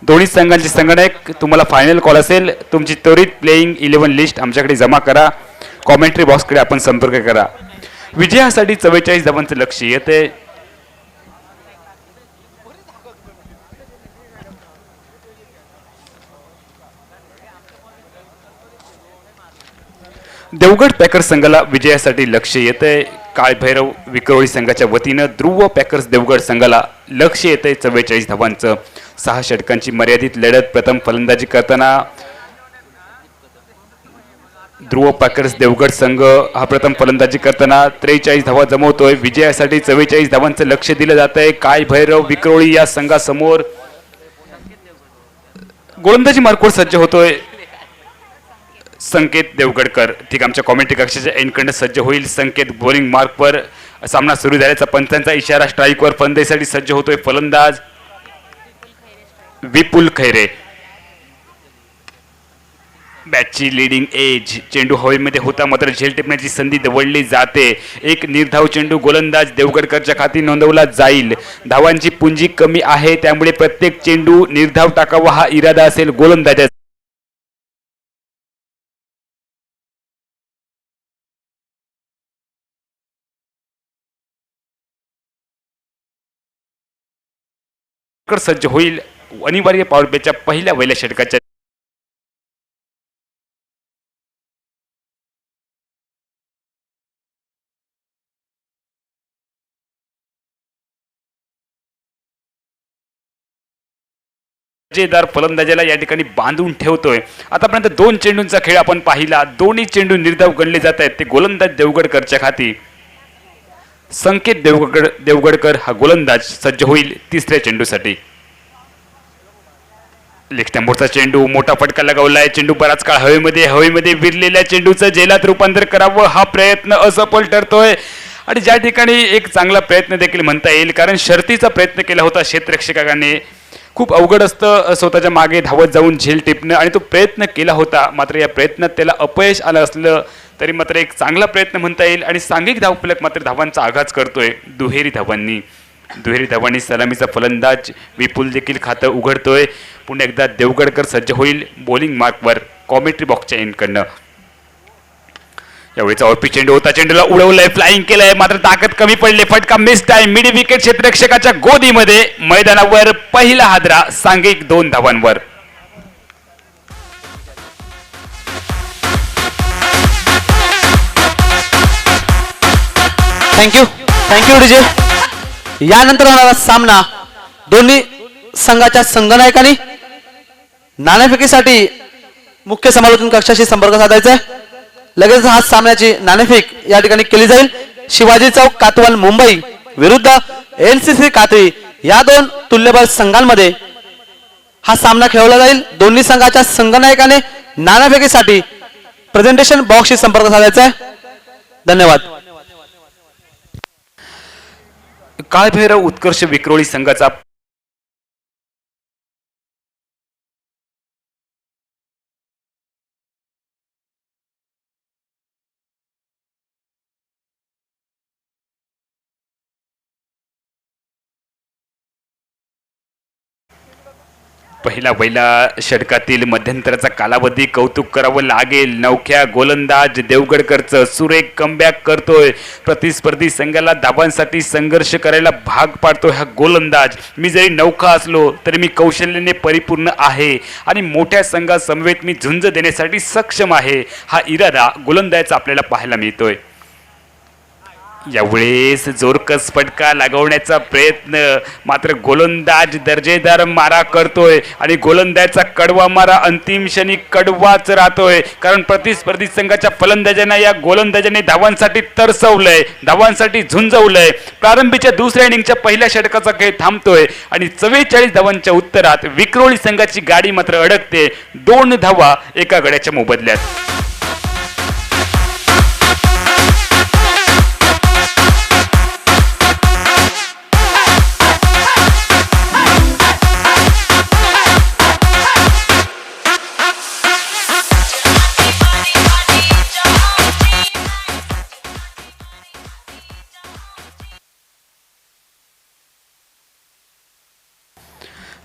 दोन्ही संघांचे संगणक तुम्हाला फायनल कॉल असेल. तुमची त्वरित प्लेइंग 11 लिस्ट आमच्याकडे जमा करा. कॉमेंट्री बॉक्सकडे आपण संपर्क करा. विजयासाठी 44 धावांचं लक्ष येते. देवगड पॅकर्स संघाला विजयासाठी लक्ष येतंय. काळभैरव विक्रोळी संघाच्या वतीनं ध्रुव पॅकर्स देवगड संघाला लक्ष येतंय 44 धावांचं. 6 षटकांची मर्यादित लढत. प्रथम फलंदाजी करताना ध्रुव पॅकर्स देवगड संघ हा प्रथम फलंदाजी करताना 43 धावा जमवतोय. विजयासाठी 44 धावांचं लक्ष दिलं जात आहे. काळभैरव विक्रोळी या संघासमोर गोलंदाजी मार्कवर सज्ज होतोय संकेत देवगडकर. ठीक, आमच्या कॉमेंट्री कक्षाच्या एंडकडनं सज्ज होईल. संकेत बॉलिंग मार्कवर. सामना सुरू झाल्याचा पंचांचा इशारा. स्ट्राईकवर फलंदाजीसाठी सज्ज होतोय फलंदाज विपुल खैरे. बॅटची लिडिंग एज. चेंडू हवेमध्ये होता मात्र झेल टिपण्याची संधी दवडली जाते. एक निर्धाव चेंडू गोलंदाज देवगडकरच्या खाती नोंदवला जाईल. धावांची पुंजी कमी आहे त्यामुळे प्रत्येक चेंडू निर्धाव टाकावा हा इरादा असेल गोलंदाजाचा. सज्ज होईल अनिवार्य पॉवर प्लेच्या पहिल्या वहिल्या षटकाच्या. दर्जेदार फलंदाजाला या ठिकाणी बांधून ठेवतोय. आतापर्यंत 2 चेंडूंचा खेळ आपण पाहिला. दोन्ही चेंडू निर्धाव गणले जात आहेत. ते गोलंदाज देवगडकरच्या खाती. संकेत देवगडकर हा गोलंदाज सज्ज होईल तिसऱ्या चेंडूसाठी. लेग स्टंपवरचा चेंडू. मोठा फटका लगावलाय. चेंडू बराच काळ हवेमध्ये विरलेल्या चेंडूचं जेलात रूपांतर करावं हा प्रयत्न असफल ठरतोय. आणि ज्या ठिकाणी एक चांगला प्रयत्न देखील म्हणता येईल कारण शर्तीचा प्रयत्न केला होता क्षेत्ररक्षकाने. खूप अवघड असतं स्वतःच्या मागे धावत जाऊन झेल टिपणं आणि तो प्रयत्न केला होता. मात्र या प्रयत्नात त्याला अपयश आलं असलं तरी मात्र एक चांगला प्रयत्न म्हणता येईल. आणि सांघिक धावफलक मात्र धावांचा आघात करतोय दुहेरी धावांनी सलामीचा फलंदाज विपुल देखील खातं उघडतोय. पुन्हा एकदा देवगडकर सज्ज होईल बॉलिंग मार्कवर कॉमेंट्री बॉक्सच्या एंडकडनं. यावेळीचा ऑफी चेंडू होता. चेंडूला उडवलंय, फ्लाइंग केलंय मात्र ताकद कमी पडली. फटका मिस टाइम. मिड विकेट क्षेत्ररक्षकाच्या गोदीमध्ये. मैदानावर पहिला हादरा सांघिक 2 धावांवर. Thank you DJ. यानंतर होणारा सामना दोन्ही संघाच्या संघनायकांनी नाणेफेकीसाठी मुख्य समालोचन कक्षाशी संपर्क साधायचा आहे. लगेच हा सामन्याची नाणेफेक या ठिकाणी केली जाईल. शिवाजी चौक कातवन मुंबई विरुद्ध NCC कातळी या 2 तुल्यबळ संघांमध्ये हा सामना खेळवला जाईल. दोन्ही संघाच्या संघनायकाने नाणेफेकीसाठी प्रेझेंटेशन बॉक्सशी संपर्क साधायचा आहे. धन्यवाद. काळभैरव उत्कर्ष विक्रोळी संघाचा पहिला षटकातील मध्यंतराचा कालावधी कौतुक करावं लागेल. नवख्या गोलंदाज देवगडकरचं सुरेख कमबॅक करतोय. प्रतिस्पर्धी संघाला धावांसाठी संघर्ष करायला भाग पाडतोय हा गोलंदाज. मी जरी नौखा असलो तरी मी कौशल्याने परिपूर्ण आहे आणि मोठ्या संघासमवेत मी झुंज देण्यासाठी सक्षम आहे हा इरादा गोलंदाजाचा आपल्याला पाहायला मिळतोय. यावेळेस जोरकस फटका लागवण्याचा प्रयत्न, मात्र गोलंदाज दर्जेदार मारा करतोय आणि गोलंदाजचा कडवा मारा अंतिम क्षणी कडवाच राहतोय, कारण प्रतिस्पर्धी संघाच्या फलंदाजांना या गोलंदाजाने धावांसाठी तरसवलंय, धावांसाठी झुंजवलंय. प्रारंभीच्या दुसऱ्या इनिंगच्या पहिल्या षटकाचा खेळ थांबतोय आणि 44 धावांच्या उत्तरात विक्रोळी संघाची गाडी मात्र अडकते. 2 धावा एका गड्याच्या मोबदल्यात.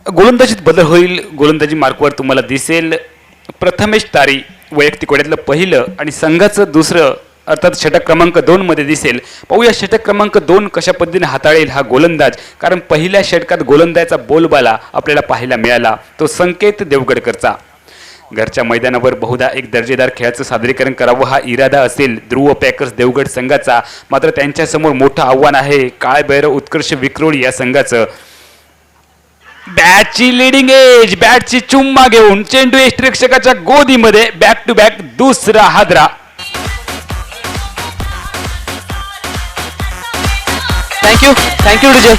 गोलंदाजीत बदल होईल. गोलंदाजी मार्कवर तुम्हाला दिसेल प्रथमेश तारी वैयक्तिक ओढ्यातलं पहिलं आणि संघाचं दुसरं अर्थात षटक क्रमांक 2 मध्ये दिसेल. पाहूया षटक क्रमांक 2 कशा पद्धतीने हाताळेल हा गोलंदाज, कारण पहिल्या षटकात गोलंदाजाचा बोलबाला आपल्याला पाहायला मिळाला, तो संकेत देवगडकरचा. घरच्या मैदानावर बहुधा एक दर्जेदार खेळाचं सादरीकरण करावं हा इरादा असेल ध्रुव पॅकर्स देवगड संघाचा, मात्र त्यांच्यासमोर मोठं आव्हान आहे काळभैरव उत्कर्ष विक्रोळी या संघाचं. बॅटची लिडिंग एज, बॅटची चुम्मा घेऊन चेंडू यष्टिरक्षकाच्या गोदीमध्ये, बॅक टू बॅक दुसरा हादरा. Thank you DJ.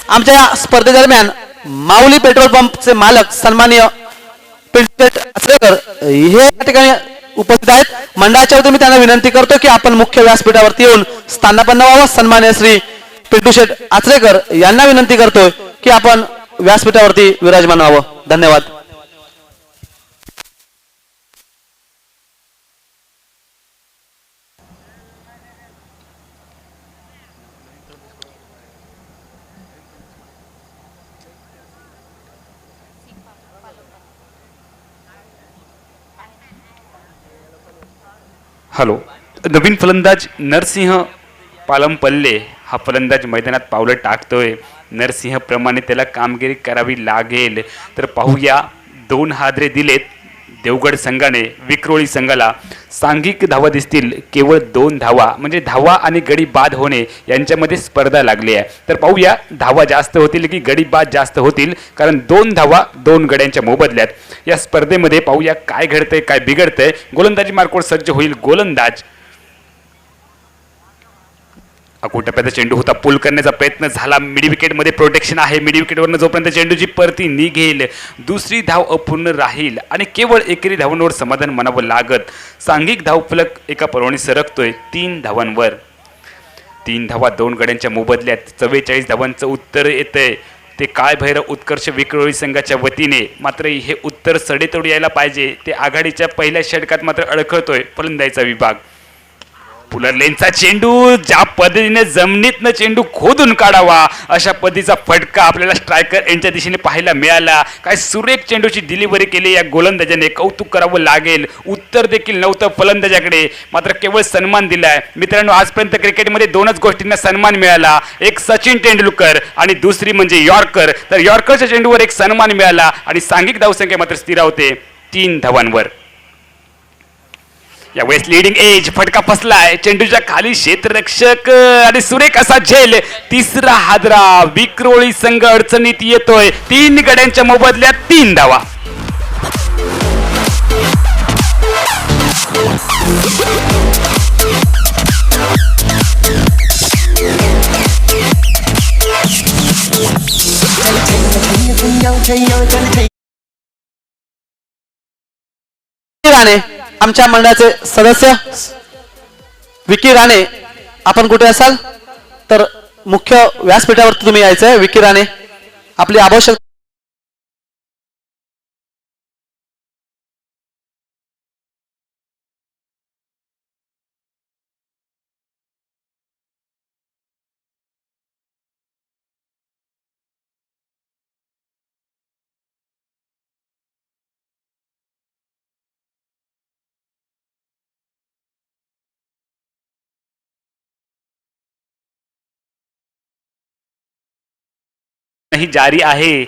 आमच्या या स्पर्धेदरम्यान माऊली पेट्रोल पंपचे मालक सन्माननीय पिंटू आचरेकर हे या ठिकाणी उपस्थित आहेत. मंडळाच्या वतीने मी त्यांना विनंती करतो की आपण मुख्य व्यासपीठावरती येऊन स्थानापन्न व्हावं. सन्माननीय श्री पिंटू शेठ आचरेकर यांना विनंती करतोय की आपण व्यासपीठावरती विराजमान व्हावं. धन्यवाद. हॅलो. नवीन फलंदाज नरसिंह पालमपल्ले हा फलंदाज मैदानात पावलं टाकतोय. नरसिंह प्रमाणे त्याला कामगिरी करावी लागेल. तर पाहूया 2 हादरे दिलेत देवगड संघाने विक्रोळी संघाला. सांघिक धावा दिसतील केवळ 2 धावा, म्हणजे धावा आणि गडी बाद होणे यांच्यामध्ये स्पर्धा लागली आहे. तर पाहूया धावा जास्त होतील की गडी बाद जास्त होतील, कारण 2 धावा 2 गड्यांच्या मोबदल्यात. या स्पर्धेमध्ये पाहूया काय घडतंय काय बिघडतंय. गोलंदाजी मार्कवर सज्ज होईल गोलंदाज. अकोटप्याचा चेंडू होता, पुल करण्याचा प्रयत्न झाला. मिड विकेटमध्ये प्रोटेक्शन आहे. मिड विकेटवरनं जोपर्यंत चेंडूची परती निघेल दुसरी धाव अपूर्ण राहील आणि केवळ एकेरी धावांवर समाधान मानावं लागत. सांघिक धावफलक एका पर्वाने सरकतोय 3 धावांवर. 3 धावा 2 गड्यांच्या मोबदल्यात. 44 धावांचं उत्तर येतंय ते काळभैरव उत्कर्ष विक्रोळी संघाच्या वतीने. मात्र हे उत्तर सडेतोड यायला पाहिजे. ते आघाडीच्या पहिल्या षटकात मात्र अडखळतोय फलंदाजीचा विभाग. पुलर लेनचा चेंडू ज्या पद्धतीने जमिनीतनं चेंडू खोदून काढावा अशा पद्धतीचा फटका आपल्याला स्ट्रायकर यांच्या दिशेने पाहायला मिळाला. काय सुरेख चेंडूची डिलिव्हरी केली या गोलंदाजाने, कौतुक करावं लागेल. उत्तर देखील नव्हतं फलंदाजाकडे, मात्र केवळ सन्मान दिलाय. मित्रांनो, आजपर्यंत क्रिकेटमध्ये 2च गोष्टींना सन्मान मिळाला, एक सचिन तेंडुलकर आणि दुसरी म्हणजे यॉर्कर. तर यॉर्करच्या चेंडूवर एक सन्मान मिळाला आणि सांघिक धावसंख्या मात्र स्थिरावते 3 धावांवर. यावेळेस लिडिंग एज, फटका फसलाय चेंडूच्या खाली, क्षेत्ररक्षक आणि सुरेख असा झेल. तिसरा हादरा. विक्रोळी संघ अडचणीत येतोय. 3 गड्यांच्या मोबदल्यात 3 धावा. राणे आमच्या मंडळाचे सदस्य विकी राणे, आपण कुठे असाल तर मुख्य व्यासपीठावरती तुम्ही यायचंय. विकी राणे आपली आवश्यक ही जारी आहे.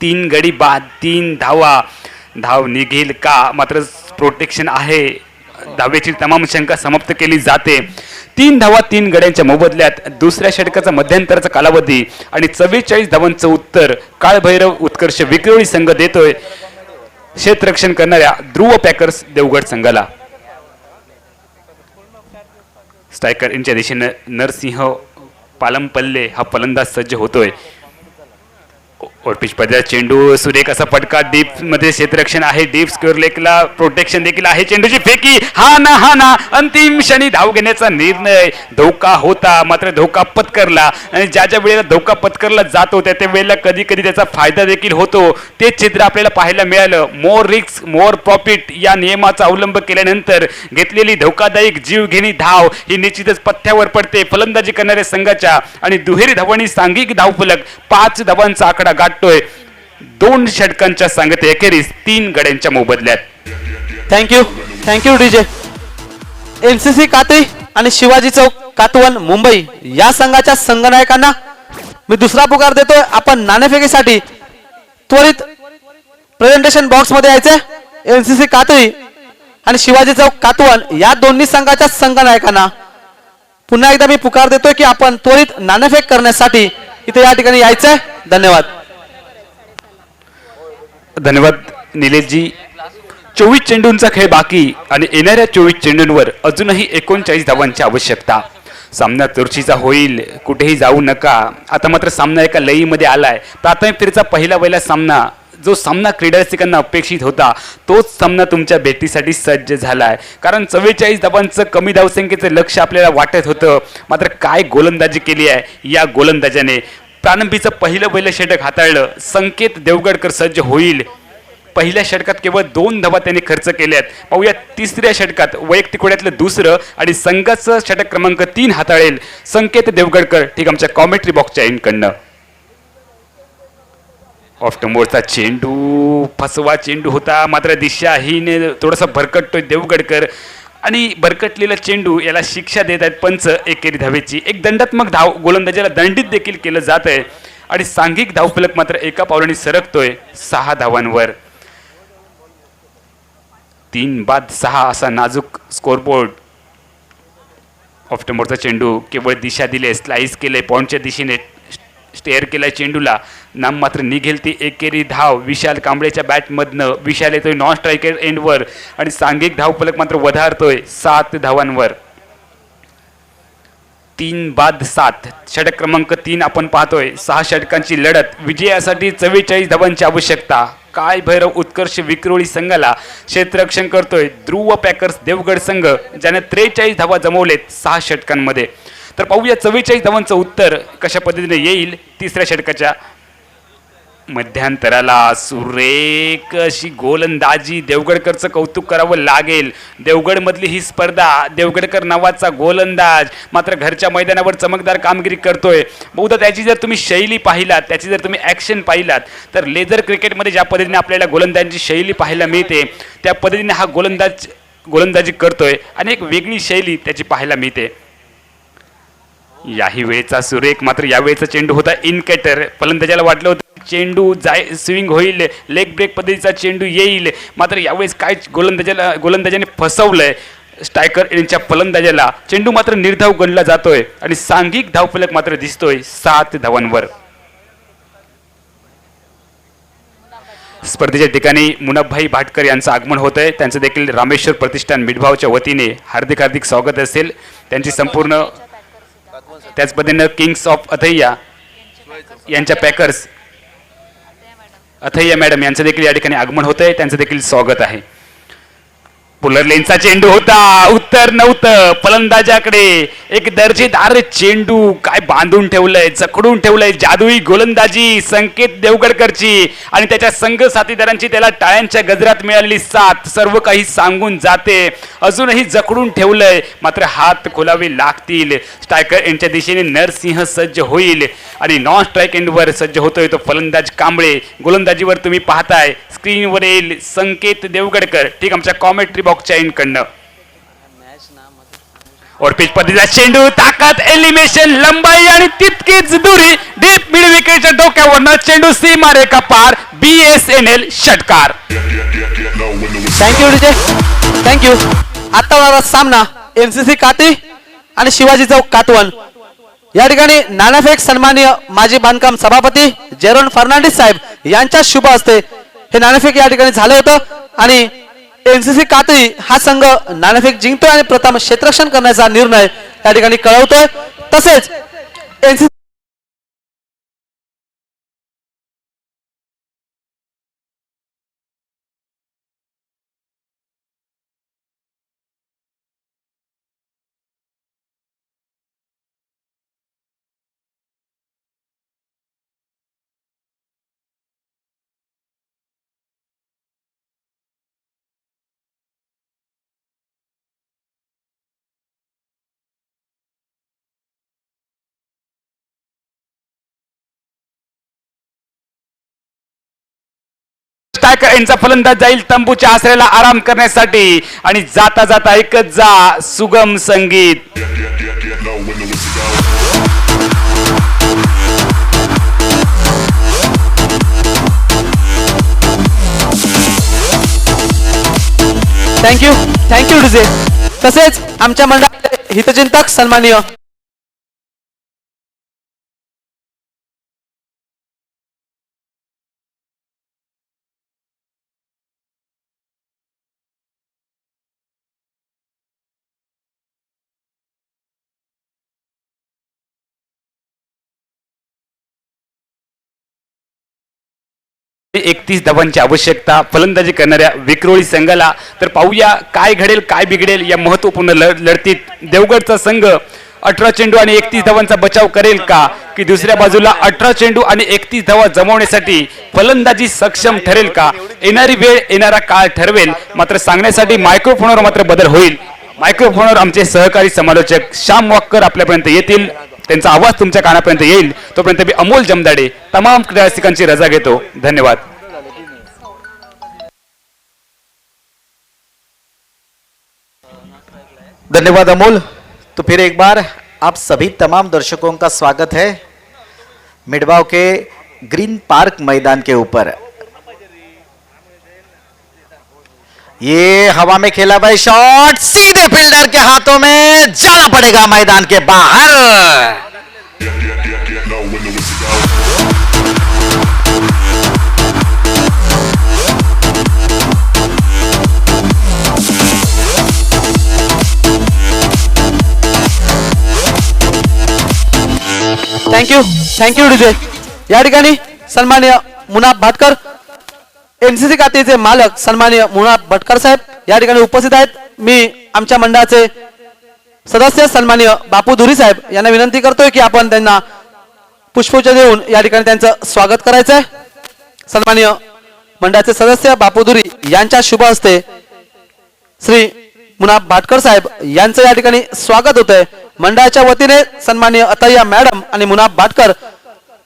3 गडी बाद 3 धावा. धाव निघेल का? मात्र प्रोटेक्शन आहे. धावेची तमाम शंका समाप्त केली जाते. 3 धावा 3 गड्यांच्या मोबदल्यात दुसऱ्या षटकाचा मध्यंतराचा कालावधी आणि 44 धावांचं उत्तर काळभैरव उत्कर्ष विक्रोळी संघ देतोय क्षेत्ररक्षण करणाऱ्या ध्रुव पॅकर्स देवगड संघाला. स्ट्रायकर यांच्या दिशेनं नरसिंह पालमपल्ले हा फलंदाज सज्ज होतोय. पिच पडद्यात चेंडू सुरेख असा फटका डीप मध्ये क्षेत्ररक्षण आहे. डीप स्क्वेअर लेगला प्रोटेक्शन देखील आहे. चेंडूची फेकी हा ना अंतिम क्षणी धाव घेण्याचा निर्णय. धोका होता मात्र धोका पत्करला आणि ज्या ज्या वेळेला धोका पत्करला जातो त्या त्या वेळेला कधी कधी त्याचा फायदा देखील होतो. ते चित्र आपल्याला पाहायला मिळालं. मोर रिस्क मोर प्रॉफिट या नियमाचा अवलंब केल्यानंतर घेतलेली धोकादायक जीवघेणी धाव ही निश्चितच पथ्यावर पडते फलंदाजी करणाऱ्या संघाच्या आणि दुहेरी धावांनी सांघिक धावफलक 5 धावांचा आकडा गाठतोय. 2 षटकांच्या सांगते अखेरीस 3 गड्यांच्या मोबदल्यात. Thank you DJ. एनसीसी कात्री आणि शिवाजी चौक कातवन मुंबई या संघाच्या संघनायकांना मी दुसरा पुकार देतोय. आपण नाणेफेकीसाठी त्वरित प्रेझेंटेशन बॉक्स मध्ये यायचे. एनसीसी कात्री आणि शिवाजी चौक कातवन या दोन्ही संघाच्या संघनायकांना पुन्हा एकदा मी पुकार देतोय की आपण त्वरित नाणेफेक करण्यासाठी इथे या ठिकाणी यायचंय. धन्यवाद. धन्यवाद निलेशजी. 24 चेंडूंचा खेळ बाकी आणि येणाऱ्या 24 चेंडूंवर अजूनही 39 धावांची आवश्यकता. सामना चुरशीचा होईल, कुठेही जाऊ नका. आता मात्र सामना एका लईमध्ये आलाय. प्राथमिक फेरीचा पहिला सामना जो सामना क्रीडा रसिकांना अपेक्षित होता तोच सामना तुमच्या भेटीसाठी सज्ज झालाय. कारण 44 धावांचं कमी धावसंख्येचं लक्ष आपल्याला वाटत होतं मात्र काय गोलंदाजी केली आहे या गोलंदाजाने. प्रारंभीचं पहिलं षटक हाताळलं. संकेत देवगडकर सज्ज होईल. पहिल्या षटकात केवळ 2 धावा त्यांनी खर्च केल्यात. पाहूया तिसऱ्या षटकात वैयक्तिक वेळातलं दुसरं आणि संघाचं षटक क्रमांक 3 हाताळेल संकेत देवगडकर. ठीक आमच्या कॉमेंट्री बॉक्सच्या एंडकडनं. ऑफ टमोरचा चेंडू फसवा चेंडू होता मात्र दिशाहीने थोडासा भरकटतोय देवगडकर आणि भरकटलेला चेंडू याला शिक्षा देत आहेत पंच एकेरी धावेची. एक दंडात्मक धाव गोलंदाजाला दंडित देखील केलं जात आहे आणि सांघिक धावफलक मात्र एका पावलाने सरकतोय 6 धावांवर. 3-6 असा नाजूक स्कोरबोर्ड. ऑफ टमोरचा चेंडू केवळ दिशा दिले स्लाइस केले पॉइंटच्या दिशेने स्टेअर केलाय चेंडूला. नाम मात्र निघेल ती एकेरी धाव विशाल कांबळेच्या बॅटमधनं. विशाल येतोय नॉन स्ट्रायकर एंडवर आणि सांघिक धावफलक मात्र वधारतोय 7 धावांवर. 3-7 षटक क्रमांक 3 आपण पाहतोय. 6 षटकांची लढत. विजयासाठी 44 धावांची आवश्यकता. काय भैरव उत्कर्ष विक्रोळी संघाला क्षेत्ररक्षण करतोय ध्रुव पॅकर्स देवगड संघ ज्याने 43 धावा जमवलेत 6 षटकांमध्ये. तर पाहूया 44 धावांचं उत्तर कशा पद्धतीने येईल. तिसऱ्या षटकाच्या मध्यांतराला सुरेख अशी गोलंदाजी. देवगडकरचं कौतुक करावं लागेल. देवगडमधली ही स्पर्धा. देवगडकर नावाचा गोलंदाज मात्र घरच्या मैदानावर चमकदार कामगिरी करतोय. बहुधा त्याची जर तुम्ही शैली पाहिलात त्याची जर तुम्ही ॲक्शन पाहिलात तर लेझर क्रिकेटमध्ये ज्या पद्धतीने आपल्याला गोलंदाजांची शैली पाहायला मिळते त्या पद्धतीने हा गोलंदाजी करतोय आणि एक वेगळी शैली त्याची पाहायला मिळते. याही वेळेचा सुरेख मात्र यावेळेचा चेंडू होता इन कटर. फलंदाजाला वाटलं होतं चेंडू स्विंग होईल लेग ब्रेक पद्धतीचा चेंडू येईल मात्र यावेळेस काय गोलंदाजाने फसवलंय स्ट्रायकर यांच्या फलंदाजाला. चेंडू मात्र निर्धाव गणला जातोय आणि सांघिक धावफलक मात्र दिसतोय 7 धावांवर. स्पर्धेच्या ठिकाणी मुनब्भाई भाटकर यांचं आगमन होत आहे. त्यांचं देखील रामेश्वर प्रतिष्ठान मिठभावच्या वतीने हार्दिक स्वागत असेल. त्यांची संपूर्ण त्याच पद्धतीनं किंग्स ऑफ अथैया यांच्या पॅकर्स अथैया मॅडम यांचं देखील या ठिकाणी आगमन होत आहे. त्यांचं देखील स्वागत आहे. पुलर लेनचा चेंडू होता. उत्तर नव्हतं फलंदाजाकडे. एक दर्जेदार चेंडू काय बांधून ठेवलंय जखडून ठेवलंय. जादुई गोलंदाजी संकेत देवगडकरची आणि त्याच्या संघ साथीदारांची त्याला टाळ्यांच्या गजरात मिळालेली साथ सर्व काही सांगून जाते. अजूनही जखडून ठेवलंय मात्र हात खोलावे लागतील. स्ट्रायकर यांच्या दिशेने नरसिंह सज्ज होईल आणि नॉन स्ट्राईक एंडवर सज्ज होतोय तो फलंदाज कांबळे. गोलंदाजीवर तुम्ही पाहताय स्क्रीनवर येईल संकेत देवगडकर. ठीक आमच्या कॉमेंट्री बॉक्सच्या एंडकडनं. और पिच पद्धतीचा चेंडू ताकद एलिमिनेशन लंबाई आणि तितकीच दुरी. डीप मिड विकेटच्या डोक्यावरनं चेंडू सीमारेखा पार. BSNL षटकार. Thank you DJ thank you. आता होणारा सामना एनसीसी कात्री आणि शिवाजी चौक कातवण या ठिकाणी नाणेफेक सन्माननीय माजी बांधकाम सभापती जेरोन फर्नांडिस साहेब यांच्या शुभ हस्ते हे नाणेफेक या ठिकाणी झालं होतं आणि एनसीसी कातळी हा संघ नाणेफेक जिंकतोय आणि प्रथम क्षेत्ररक्षण करण्याचा निर्णय या ठिकाणी कळवतोय. तसेच एनसीसी टायकर यांचा फलंदाज जाईल तंबूच्या आसऱ्याला आराम करण्यासाठी आणि जाता जाता ऐकत जा सुगम संगीत. Thank you DJ. तसेच आमच्या मंडळाचे हितचिंतक सन्माननीय एकतीस धावांची आवश्यकता फलंदाजी करणाऱ्या विक्रोळी संघाला. तर पाहूया काय घडेल काय बिघडेल या महत्वपूर्ण लढतीत. देवगडचा संघ 18 चेंडू आणि 31 धावांचा बचाव करेल का, की दुसऱ्या बाजूला 18 चेंडू आणि 31 धावा जमवण्यासाठी फलंदाजी सक्षम ठरेल का. येणारी वेळ येणारा काळ ठरवेल. मात्र सांगण्यासाठी मायक्रोफोनवर मात्र बदल होईल. मायक्रोफोनवर आमचे सहकारी समालोचक श्याम वाक्कर आपल्यापर्यंत येतील. त्यांचा आवाज तुमच्या कानापर्यंत येईल. तोपर्यंत मी अमोल जमदाडे तमाम क्रीडा रसिकांची रजा घेतो. धन्यवाद. धन्यवाद अमोल. तो फिर एक बार आप सभी तमाम दर्शकों का स्वागत है मिडवाव के ग्रीन पार्क मैदान के ऊपर. ये हवा में खेला भाई शॉट सीधे फील्डर के हाथों में जाना पड़ेगा मैदान के बाहर. Thank you DJ. या ठिकाणी सन्माननीय मुनाफ भाटकर एनसीसी कातळीचे मालक सन्माननीय मुनाफ भटकर साहेब या ठिकाणी उपस्थित आहेत. मी आमच्या मंडळाचे सदस्य सन्माननीय बापू धुरी साहेब यांना विनंती करतोय की आपण त्यांना पुष्पचक्र देऊन या ठिकाणी त्यांचं स्वागत करायचं आहे. सन्माननीय मंडळाचे सदस्य बापू धुरी यांच्या शुभ हस्ते श्री मुनाफ भाटकर साहेब यांचं या ठिकाणी स्वागत होतंय. मंडळाच्या वतीने सन्माननीय अतय्या मॅडम आणि मुनाफ भाटकर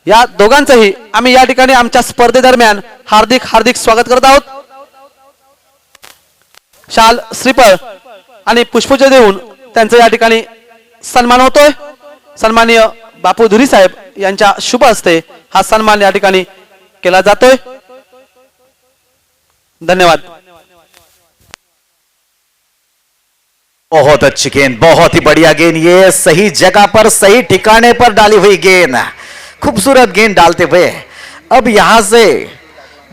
या दोघांचंही आम्ही या ठिकाणी आमच्या स्पर्धेदरम्यान हार्दिक स्वागत करत आहोत. शाल श्रीफळ आणि पुष्पचक्र देऊन त्यांचं या ठिकाणी सन्मान होतोय. सन्माननीय बापू धुरी साहेब यांच्या शुभ हस्ते हा सन्मान या ठिकाणी केला जातोय. धन्यवाद. बहुत अच्छी गेंद, बहुत ही बढ़िया गेंद. ये सही जगह पर सही ठिकाने पर डाली हुई गेंद, खूबसूरत गेंद डालते हुए अब यहां से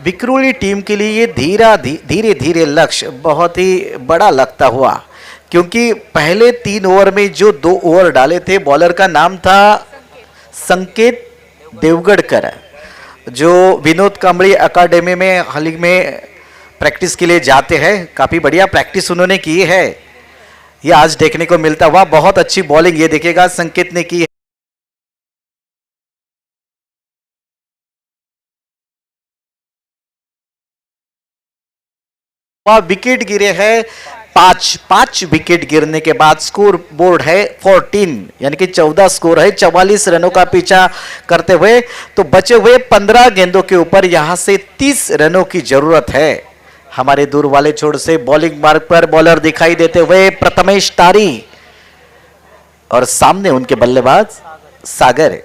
विक्रोली टीम के लिए ये धीरे धीरे लक्ष्य बहुत ही बड़ा लगता हुआ, क्योंकि पहले 3 ओवर में जो 2 ओवर डाले थे बॉलर का नाम था संकेत देवगढ़कर, जो विनोद कांबड़ी अकादमी में हाल ही में प्रैक्टिस के लिए जाते हैं. काफ़ी बढ़िया प्रैक्टिस उन्होंने की है, ये आज देखने को मिलता हुआ. बहुत अच्छी बॉलिंग ये देखिएगा संकेत ने की. विकेट गिरे हैं 5 विकेट गिरने के बाद स्कोर बोर्ड है 14, यानी कि 14 स्कोर है. 44 रनों का पीछा करते हुए तो बचे हुए 15 गेंदों के ऊपर यहां से 30 रनों की जरूरत है. हमारे दूर वाले छोर से बॉलिंग मार्ग पर बॉलर दिखाई देते हुए प्रथमेश तारी और सामने उनके बल्लेबाज सागर.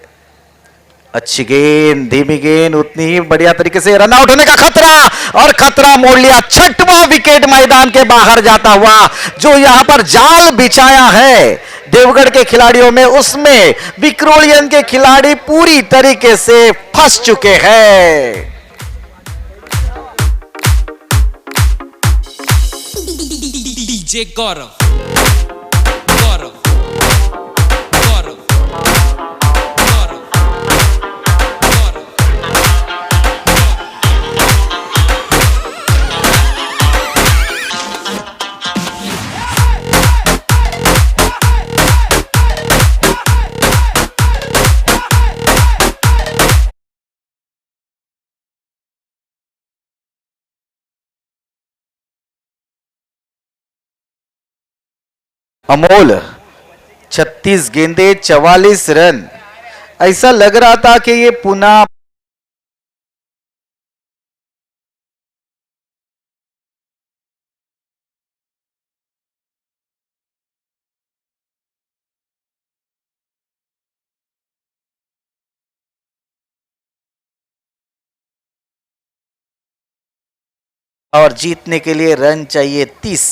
अच्छी गेंद, धीमी गेंद, उतनी ही बढ़िया तरीके से रन आउट होने का खतरा, और खतरा मोड़ लिया. 6वां विकेट मैदान के बाहर जाता हुआ. जो यहां पर जाल बिछाया है देवगढ़ के खिलाड़ियों में, उसमें विक्रोलियन के खिलाड़ी पूरी तरीके से फंस चुके हैं। DJ Gaurav. Gaurav. Gaurav. Gaurav. Gaurav. Amol 36 गेंदे 44 रन। ऐसा लग रहा था कि ये पुनः और जीतने के लिए रन चाहिए 30।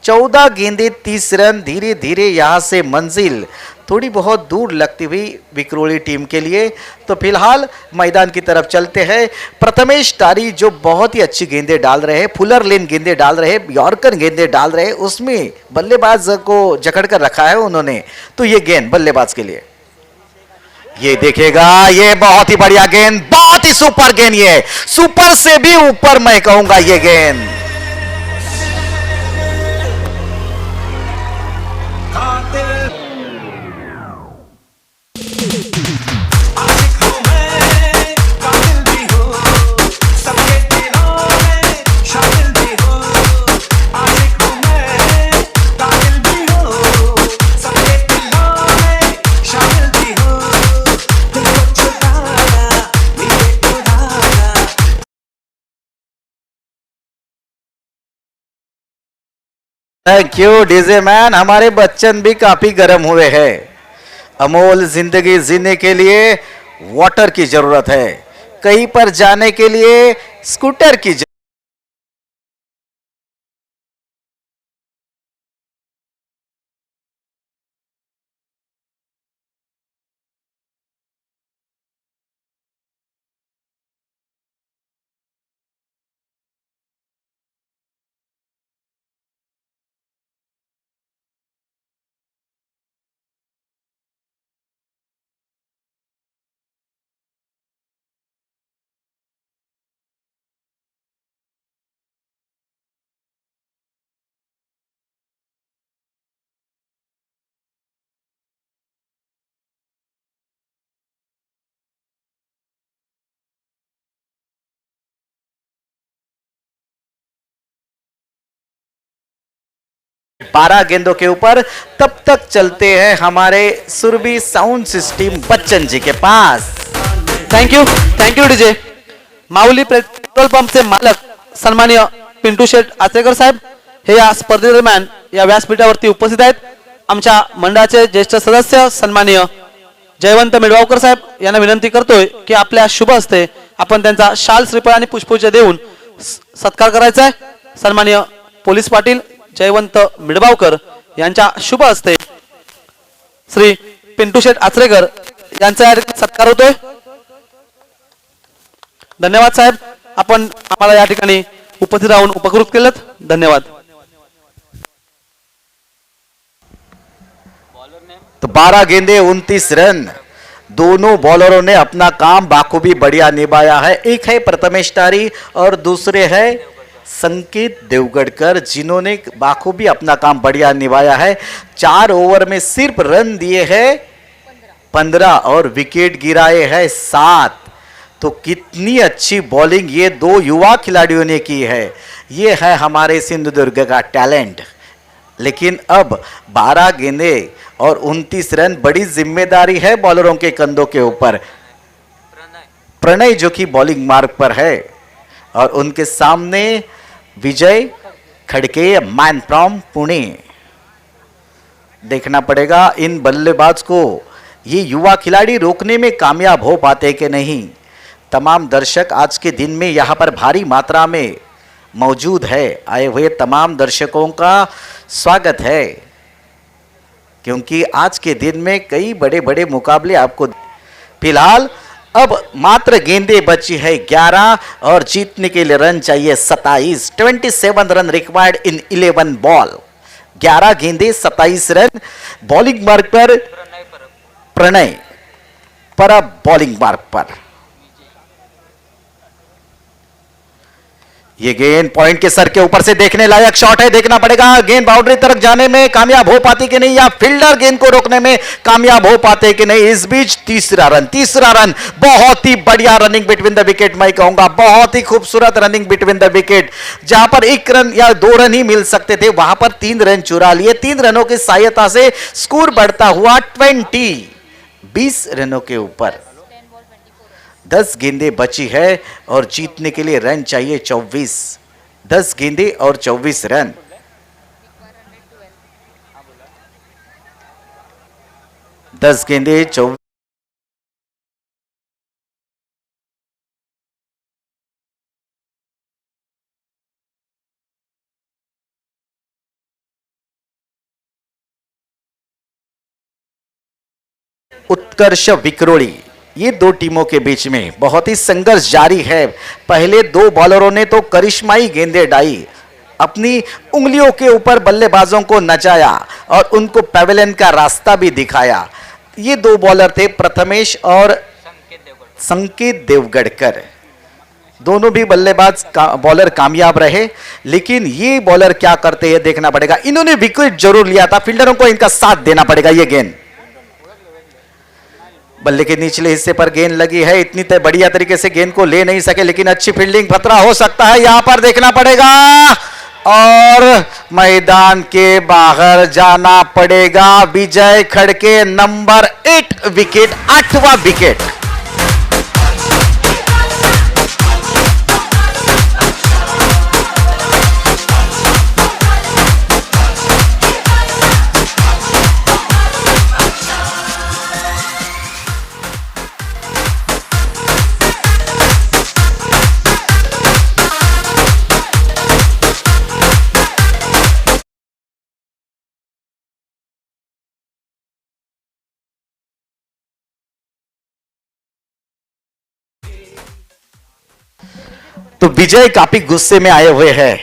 14 गेंदे 30 रन। धीरे धीरे यहां से मंजिल थोड़ी बहुत दूर लगती हुई विक्रोली टीम के लिए। तो फिलहाल मैदान की तरफ चलते हैं। प्रथमेश टारी जो बहुत ही अच्छी गेंदें डाल रहे हैं, फुलर लेन गेंदें डाल रहे हैं, यॉर्कर गेंदें डाल रहे हैं, उसमें बल्लेबाज को जकड़ कर रखा है उन्होंने। तो ये गेंद बल्लेबाज के लिए, ये देखेगा, ये बहुत ही बढ़िया गेंद, बहुत ही सुपर गेंद, ये सुपर से भी ऊपर मैं कहूंगा ये गेंद। Thank you DJ man. हमारे बच्चन भी काफी गर्म हुए हैं। अमोल, जिंदगी जीने के लिए वाटर की जरूरत है, कहीं पर जाने के लिए स्कूटर की जरूरत। बारह गेंदों के ऊपर। तब तक चलते हैं हमारे सुरभि साउंड सिस्टम बच्चन जी के पास। Thank you DJ. माऊली पेट्रोल पंपचे मालक सन्माननीय पिंटू शेठ आचरेकर साहेब हे या स्पर्धेदरम्यान या व्यासपीठावरती उपस्थित आहेत। आमच्या मंडळाचे ज्येष्ठ सदस्य सन्माननीय जयवंत मिडवावकर साहेब यांना विनंती करतोय की आपल्या शुभ हस्ते आपण त्यांचा शाल, श्रीफळ आणि पुष्पगुच्छ देऊन सत्कार करायचा आहे। सन्माननीय पोलीस पाटील जयवंत मिडबावकर यांच्या शुभ हस्ते श्री पिंटू शेठ आचरेकर यांचा या ठिकाणी सत्कार होतोय। धन्यवाद साहेब, आपण आम्हाला या ठिकाणी उपस्थित राहून उपकृत केलं, धन्यवाद। तो 12 गेंदे 29 रन। दोनों बॉलरों ने अपना काम बाखूबी बढ़िया निभाया है। एक है प्रथमेश टारी और दूसरे है संकेत देवगढ़कर, जिन्होंने बाखूबी अपना काम बढ़िया निभाया है। 4 ओवर में सिर्फ रन दिए हैं 15 और विकेट गिराए हैं 7। तो कितनी अच्छी बॉलिंग ये दो युवा खिलाड़ियों ने की है। ये है हमारे सिंधुदुर्ग का टैलेंट। लेकिन अब 12 गेंदे और 29 रन, बड़ी जिम्मेदारी है बॉलरों के कंधों के ऊपर। प्रणय जो कि बॉलिंग मार्ग पर है और उनके सामने विजय खड़के, मैन फ्रॉम पुणे। देखना पड़ेगा इन बल्लेबाज को ये युवा खिलाड़ी रोकने में कामयाब हो पाते कि नहीं। तमाम दर्शक आज के दिन में यहाँ पर भारी मात्रा में मौजूद है। आए हुए तमाम दर्शकों का स्वागत है। क्योंकि आज के दिन में कई बड़े बड़े मुकाबले आपको फिलहाल अब मात्र गेंदें बची है 11 और जीतने के लिए रन चाहिए 27 रन रिक्वायर्ड इन 11 बॉल। 11 गेंदें 27 रन। बॉलिंग मार्ग पर प्रणय परब बॉलिंग मार्ग पर। ये गेंद पॉइंट के सर के ऊपर से देखने लायक शॉट है, देखना पड़ेगा गेंद बाउंड्री तरफ जाने में कामयाब हो पाती कि नहीं, या फील्डर गेंद को रोकने में कामयाब हो पाते कि नहीं। इस बीच तीसरा रन बहुत ही बढ़िया रनिंग बिटवीन द विकेट, मैं कहूंगा बहुत ही खूबसूरत रनिंग बिटवीन द विकेट। जहां पर 1 रन या 2 रन ही मिल सकते थे वहां पर 3 रन चुरा लिए। 3 रनों की सहायता से स्कोर बढ़ता हुआ 20 रनों के ऊपर। 10 गेंदें बची है और जीतने के लिए रन चाहिए 24। 10 गेंदें और 24 रन। दस गेंदें 24। उत्कर्ष विक्रोली, ये दो टीमों के बीच में बहुत ही संघर्ष जारी है। पहले 2 बॉलरों ने तो करिश्माई गेंदें डाली, अपनी उंगलियों के ऊपर बल्लेबाजों को नचाया और उनको पेवेलियन का रास्ता भी दिखाया। ये 2 बॉलर थे प्रथमेश और संकेत देवगढ़कर। दोनों भी बल्लेबाज बॉलर कामयाब रहे, लेकिन ये बॉलर क्या करते हैं देखना पड़ेगा। इन्होंने विकेट जरूर लिया था, फील्डरों को इनका साथ देना पड़ेगा। ये गेंद बल्ले के निचले हिस्से पर गेंद लगी है, इतनी बढ़िया तरीके से गेंद को ले नहीं सके, लेकिन अच्छी फील्डिंग, खतरा हो सकता है यहां पर, देखना पड़ेगा और मैदान के बाहर जाना पड़ेगा। विजय खड़के नंबर 8 विकेट, 8वां विकेट। तो विजय काफी गुस्से में आए हुए हैं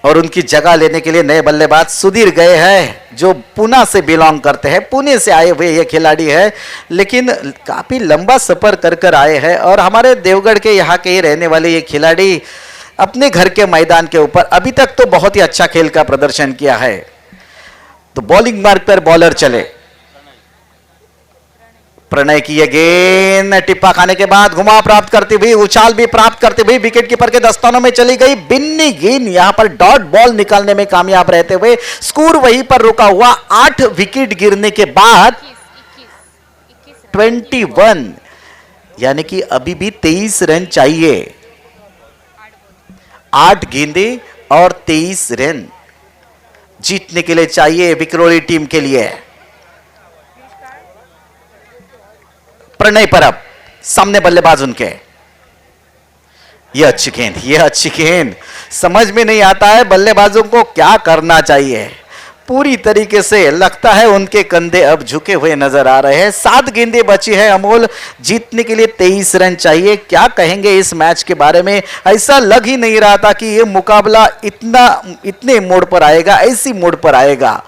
और उनकी जगह लेने के लिए नए बल्लेबाज सुधीर गए हैं, जो पुणे से बिलोंग करते हैं। पुणे से आए हुए ये खिलाड़ी है, लेकिन काफी लंबा सफर कर कर आए हैं और हमारे देवगढ़ के यहाँ के ही रहने वाले ये खिलाड़ी अपने घर के मैदान के ऊपर अभी तक तो बहुत ही अच्छा खेल का प्रदर्शन किया है। तो बॉलिंग मार्ग पर बॉलर चले। प्रणय की यह गेंद टिप्पा खाने के बाद घुमा प्राप्त करती हुई, उछाल भी प्राप्त करती हुई विकेट कीपर के दस्तानों में चली गई। बिन्नी गेंद यहां पर डॉट बॉल निकालने में कामयाब रहते हुए स्कोर वहीं पर रुका हुआ। 8 विकेट गिरने के बाद 21, यानी कि अभी भी 23 रन चाहिए। 8 गेंदें और 23 रन जीतने के लिए चाहिए विक्रोली टीम के लिए। प्रणय परब सामने बल्लेबाज उनके। यह अच्छी गेंद, समझ में नहीं आता है बल्लेबाजों को क्या करना चाहिए। पूरी तरीके से लगता है उनके कंधे अब झुके हुए नजर आ रहे हैं। 7 गेंदें बची है अमोल, जीतने के लिए 23 रन चाहिए। क्या कहेंगे इस मैच के बारे में? ऐसा लग ही नहीं रहा था कि यह मुकाबला इतने मोड़ पर आएगा, ऐसी मोड़ पर आएगा,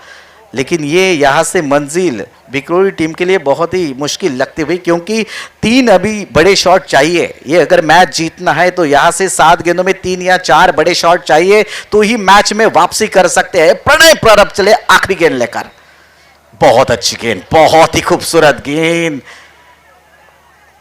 लेकिन ये यहां से मंजिल विक्रोली टीम के लिए बहुत ही मुश्किल लगती हुई, क्योंकि 3 अभी बड़े शॉट चाहिए। ये अगर मैच जीतना है तो यहां से 7 गेंदों में 3 या 4 बड़े शॉट चाहिए, तो ही मैच में वापसी कर सकते हैं। प्रणय परब चले आखिरी गेंद लेकर। बहुत अच्छी गेंद, बहुत ही खूबसूरत गेंद।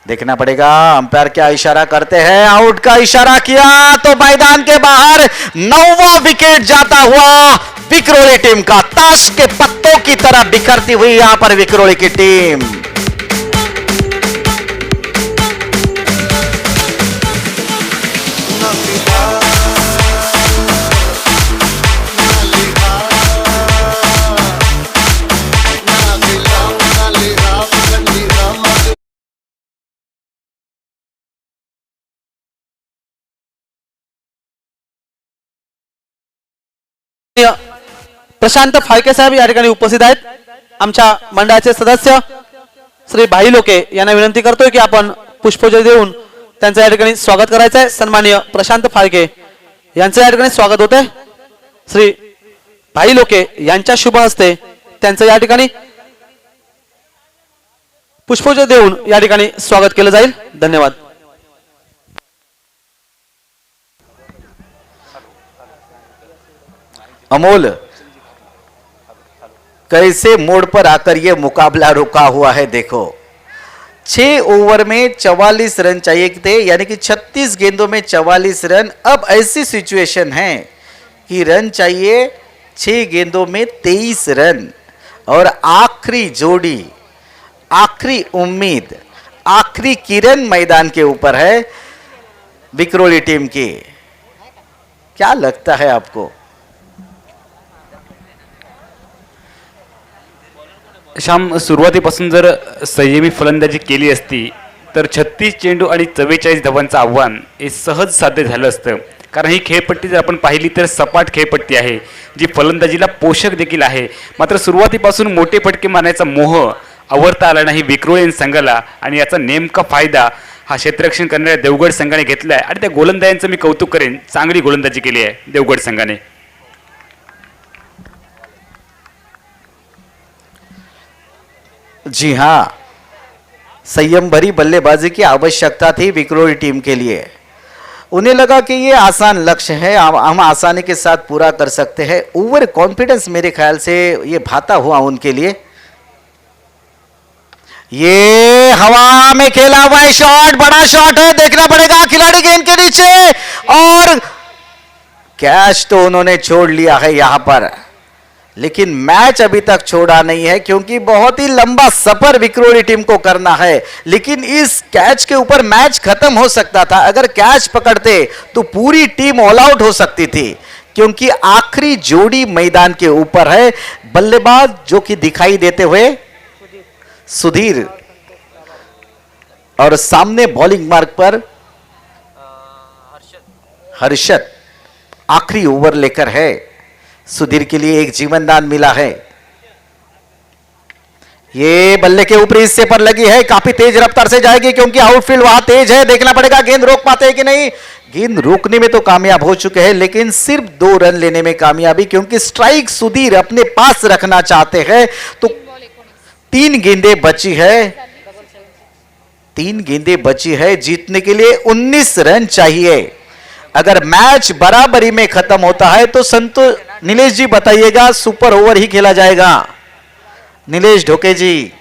देखना पड़ेगा अंपायर क्या इशारा करते हैं। आउट का इशारा किया तो मैदान के बाहर 9वां विकेट जाता हुआ विक्रोली टीम का। ताश के पत्तों की तरह बिखरती हुई यहां पर विक्रोली की टीम। प्रशांत फाळके साहेब या ठिकाणी उपस्थित आहेत। आमच्या मंडळाचे सदस्य श्री भाई लोके यांना विनंती करतोय की आपण पुष्पजल देऊन त्यांचं या ठिकाणी स्वागत करायचं आहे. सन्माननीय प्रशांत फाळके यांचं या ठिकाणी स्वागत होत आहे. श्री भाई लोके यांच्या शुभ हस्ते त्यांचं या ठिकाणी पुष्पजल देऊन या ठिकाणी स्वागत केलं जाईल. धन्यवाद. अमोल, कैसे मोड़ पर आकर ये मुकाबला रुका हुआ है देखो. 6 ओवर में 44 रन चाहिए थे, यानी कि 36 गेंदों में 44 रन. अब ऐसी सिचुएशन है कि रन चाहिए 6 गेंदों में 23 रन. और आखिरी जोड़ी, आखिरी उम्मीद, आखिरी किरण मैदान के ऊपर है विक्रोली टीम की. क्या लगता है आपको? श्याम, सुरुवातीपासून जर संयमी फलंदाजी केली असती तर 36 चेंडू आणि 44 धावांचं आव्हान हे सहज साध्य झालं असतं. कारण ही खेळपट्टी जर आपण पाहिली तर सपाट खेळपट्टी आहे, जी फलंदाजीला पोषक देखील आहे. मात्र सुरुवातीपासून मोठे फटके मारण्याचा मोह आवरता आला नाही विक्रोळी संघाला, आणि याचा नेमका फायदा हा क्षेत्ररक्षण करणाऱ्या देवगड संघाने घेतला आहे. आणि त्या गोलंदाजांचं मी कौतुक करेन, चांगली गोलंदाजी केली आहे देवगड संघाने. जी हाँ, संयम भरी बल्लेबाजी की आवश्यकता थी विक्रोली टीम के लिए. उन्हें लगा कि ये आसान लक्ष्य है, हम आसानी के साथ पूरा कर सकते हैं. ओवर कॉन्फिडेंस मेरे ख्याल से ये भाता हुआ उनके लिए. ये हवा में खेला हुआ है शॉट, बड़ा शॉट है, देखना पड़ेगा खिलाड़ी गेंद के नीचे, और कैच तो उन्होंने छोड़ लिया है यहां पर. लेकिन मैच अभी तक छोड़ा नहीं है, क्योंकि बहुत ही लंबा सफर विक्रोली टीम को करना है. लेकिन इस कैच के ऊपर मैच खत्म हो सकता था. अगर कैच पकड़ते तो पूरी टीम ऑल आउट हो सकती थी, क्योंकि आखिरी जोड़ी मैदान के ऊपर है. बल्लेबाज जो कि दिखाई देते हुए सुधीर, और सामने बॉलिंग मार्ग पर हर्षद आखिरी ओवर लेकर है. सुधीर के लिए एक जीवन दान मिला है. ये बल्ले के ऊपरी हिस्से पर लगी है, काफी तेज रफ्तार से जाएगी, क्योंकि आउटफील्ड वहां तेज है. देखना पड़ेगा गेंद रोक पाते हैं कि नहीं. गेंद रोकने में तो कामयाब हो चुके हैं, लेकिन सिर्फ 2 रन लेने में कामयाबी, क्योंकि स्ट्राइक सुधीर अपने पास रखना चाहते हैं. तो 3 गेंदें बची है, 3 गेंदें बची है. जीतने के लिए 19 रन चाहिए. अगर मैच बराबरी में खत्म होता है तो संतोष, नीलेश जी बताइएगा, सुपर ओवर ही खेला जाएगा. नीलेश ढोके जी.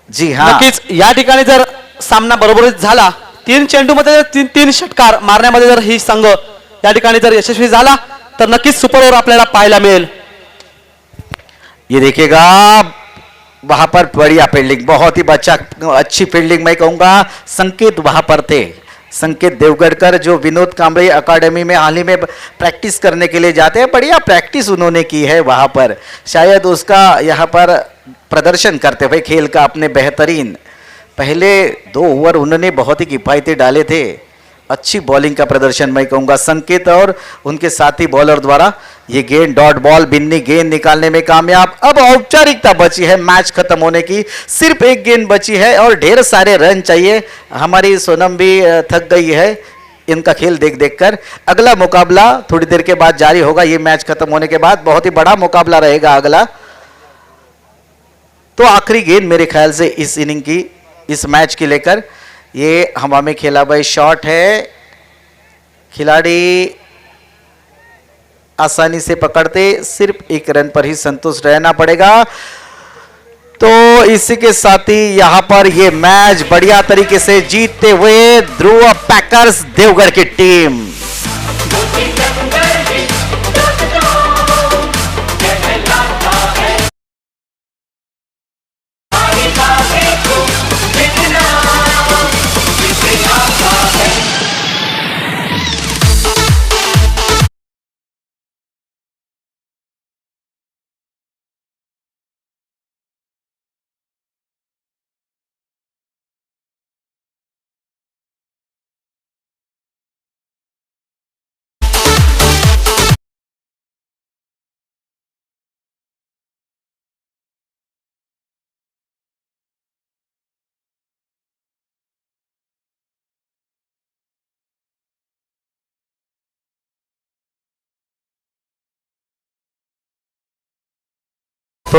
जी हाँ, नक्कीच या ठिकाणी जर सामना बरोबरीत झाला, 3 चेंडूमध्ये 3 षटकार मारण्यामध्ये जर ही संघ या ठिकाणी जर यशस्वी झाला तर नक्कीच सुपर ओव्हर आपल्याला पाहायला मिळेल. ये देखिएगा वहां पर बढ़िया फील्डिंग, बहुत ही अच्छी फील्डिंग मैं कहूंगा. संकेत वहां पर थे, संकेत देवगढ़कर, जो विनोद कांबळे अकादमी में हाल ही में प्रैक्टिस करने के लिए जाते हैं. बढ़िया प्रैक्टिस उन्होंने की है वहां पर. शायद उसका यहाँ पर प्रदर्शन करते हुए खेल का अपने बेहतरीन पहले 2 ओवर उन्होंने बहुत ही किफायती डाले थे. अच्छी बॉलिंग का प्रदर्शन मैं कहूंगा संकेत और उनके साथी बॉलर द्वारा. ये गेंद डॉट बॉल, बिन्नी गेंद निकालने में कामयाब. अब औपचारिकता बची है मैच खत्म होने की, सिर्फ 1 गेंद बची है और ढेर सारे रन चाहिए. हमारी सोनम भी थक गई है इनका खेल देख देख कर. अगला मुकाबला थोड़ी देर के बाद जारी होगा. ये मैच खत्म होने के बाद बहुत ही बड़ा मुकाबला रहेगा अगला. तो आखिरी गेंद मेरे ख्याल से इस इनिंग की, इस मैच की लेकर, ये हवा में खेला हुआ शॉट है. खिलाड़ी आसानी से पकड़ते, सिर्फ 1 रन पर ही संतुष्ट रहना पड़ेगा. तो इसी के साथ ही यहां पर ये मैच बढ़िया तरीके से जीतते हुए ध्रुव पैकर्स देवगढ़ की टीम.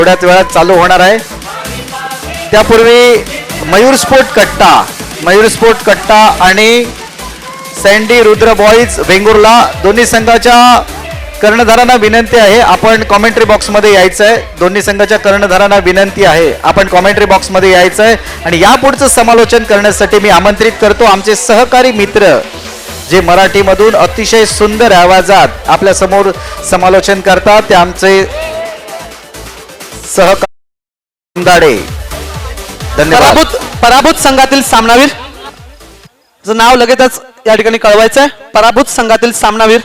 थोड्याच वेळात चालू होणार आहे. त्यापूर्वी मयूर स्पोर्ट कट्टा आणि सँडी रुद्र बॉईज वेंगुर्ला दोन्ही संघाच्या कर्णधारांना विनंती आहे आपण कॉमेंट्री बॉक्समध्ये यायचं आहे. दोन्ही संघाच्या कर्णधारांना विनंती आहे आपण कॉमेंट्री बॉक्समध्ये यायचं आहे आणि यापुढचं समालोचन करण्यासाठी मी आमंत्रित करतो आमचे सहकारी मित्र जे मराठीमधून अतिशय सुंदर आवाजात आपल्या समोर समालोचन करतात ते आमचे सहकारी दाडे. धन्यवाद. पराभूत संघातील सामनावीर नाव लगेचच या ठिकाणी कळवायचं आहे. पराभूत संघातील सामनावीर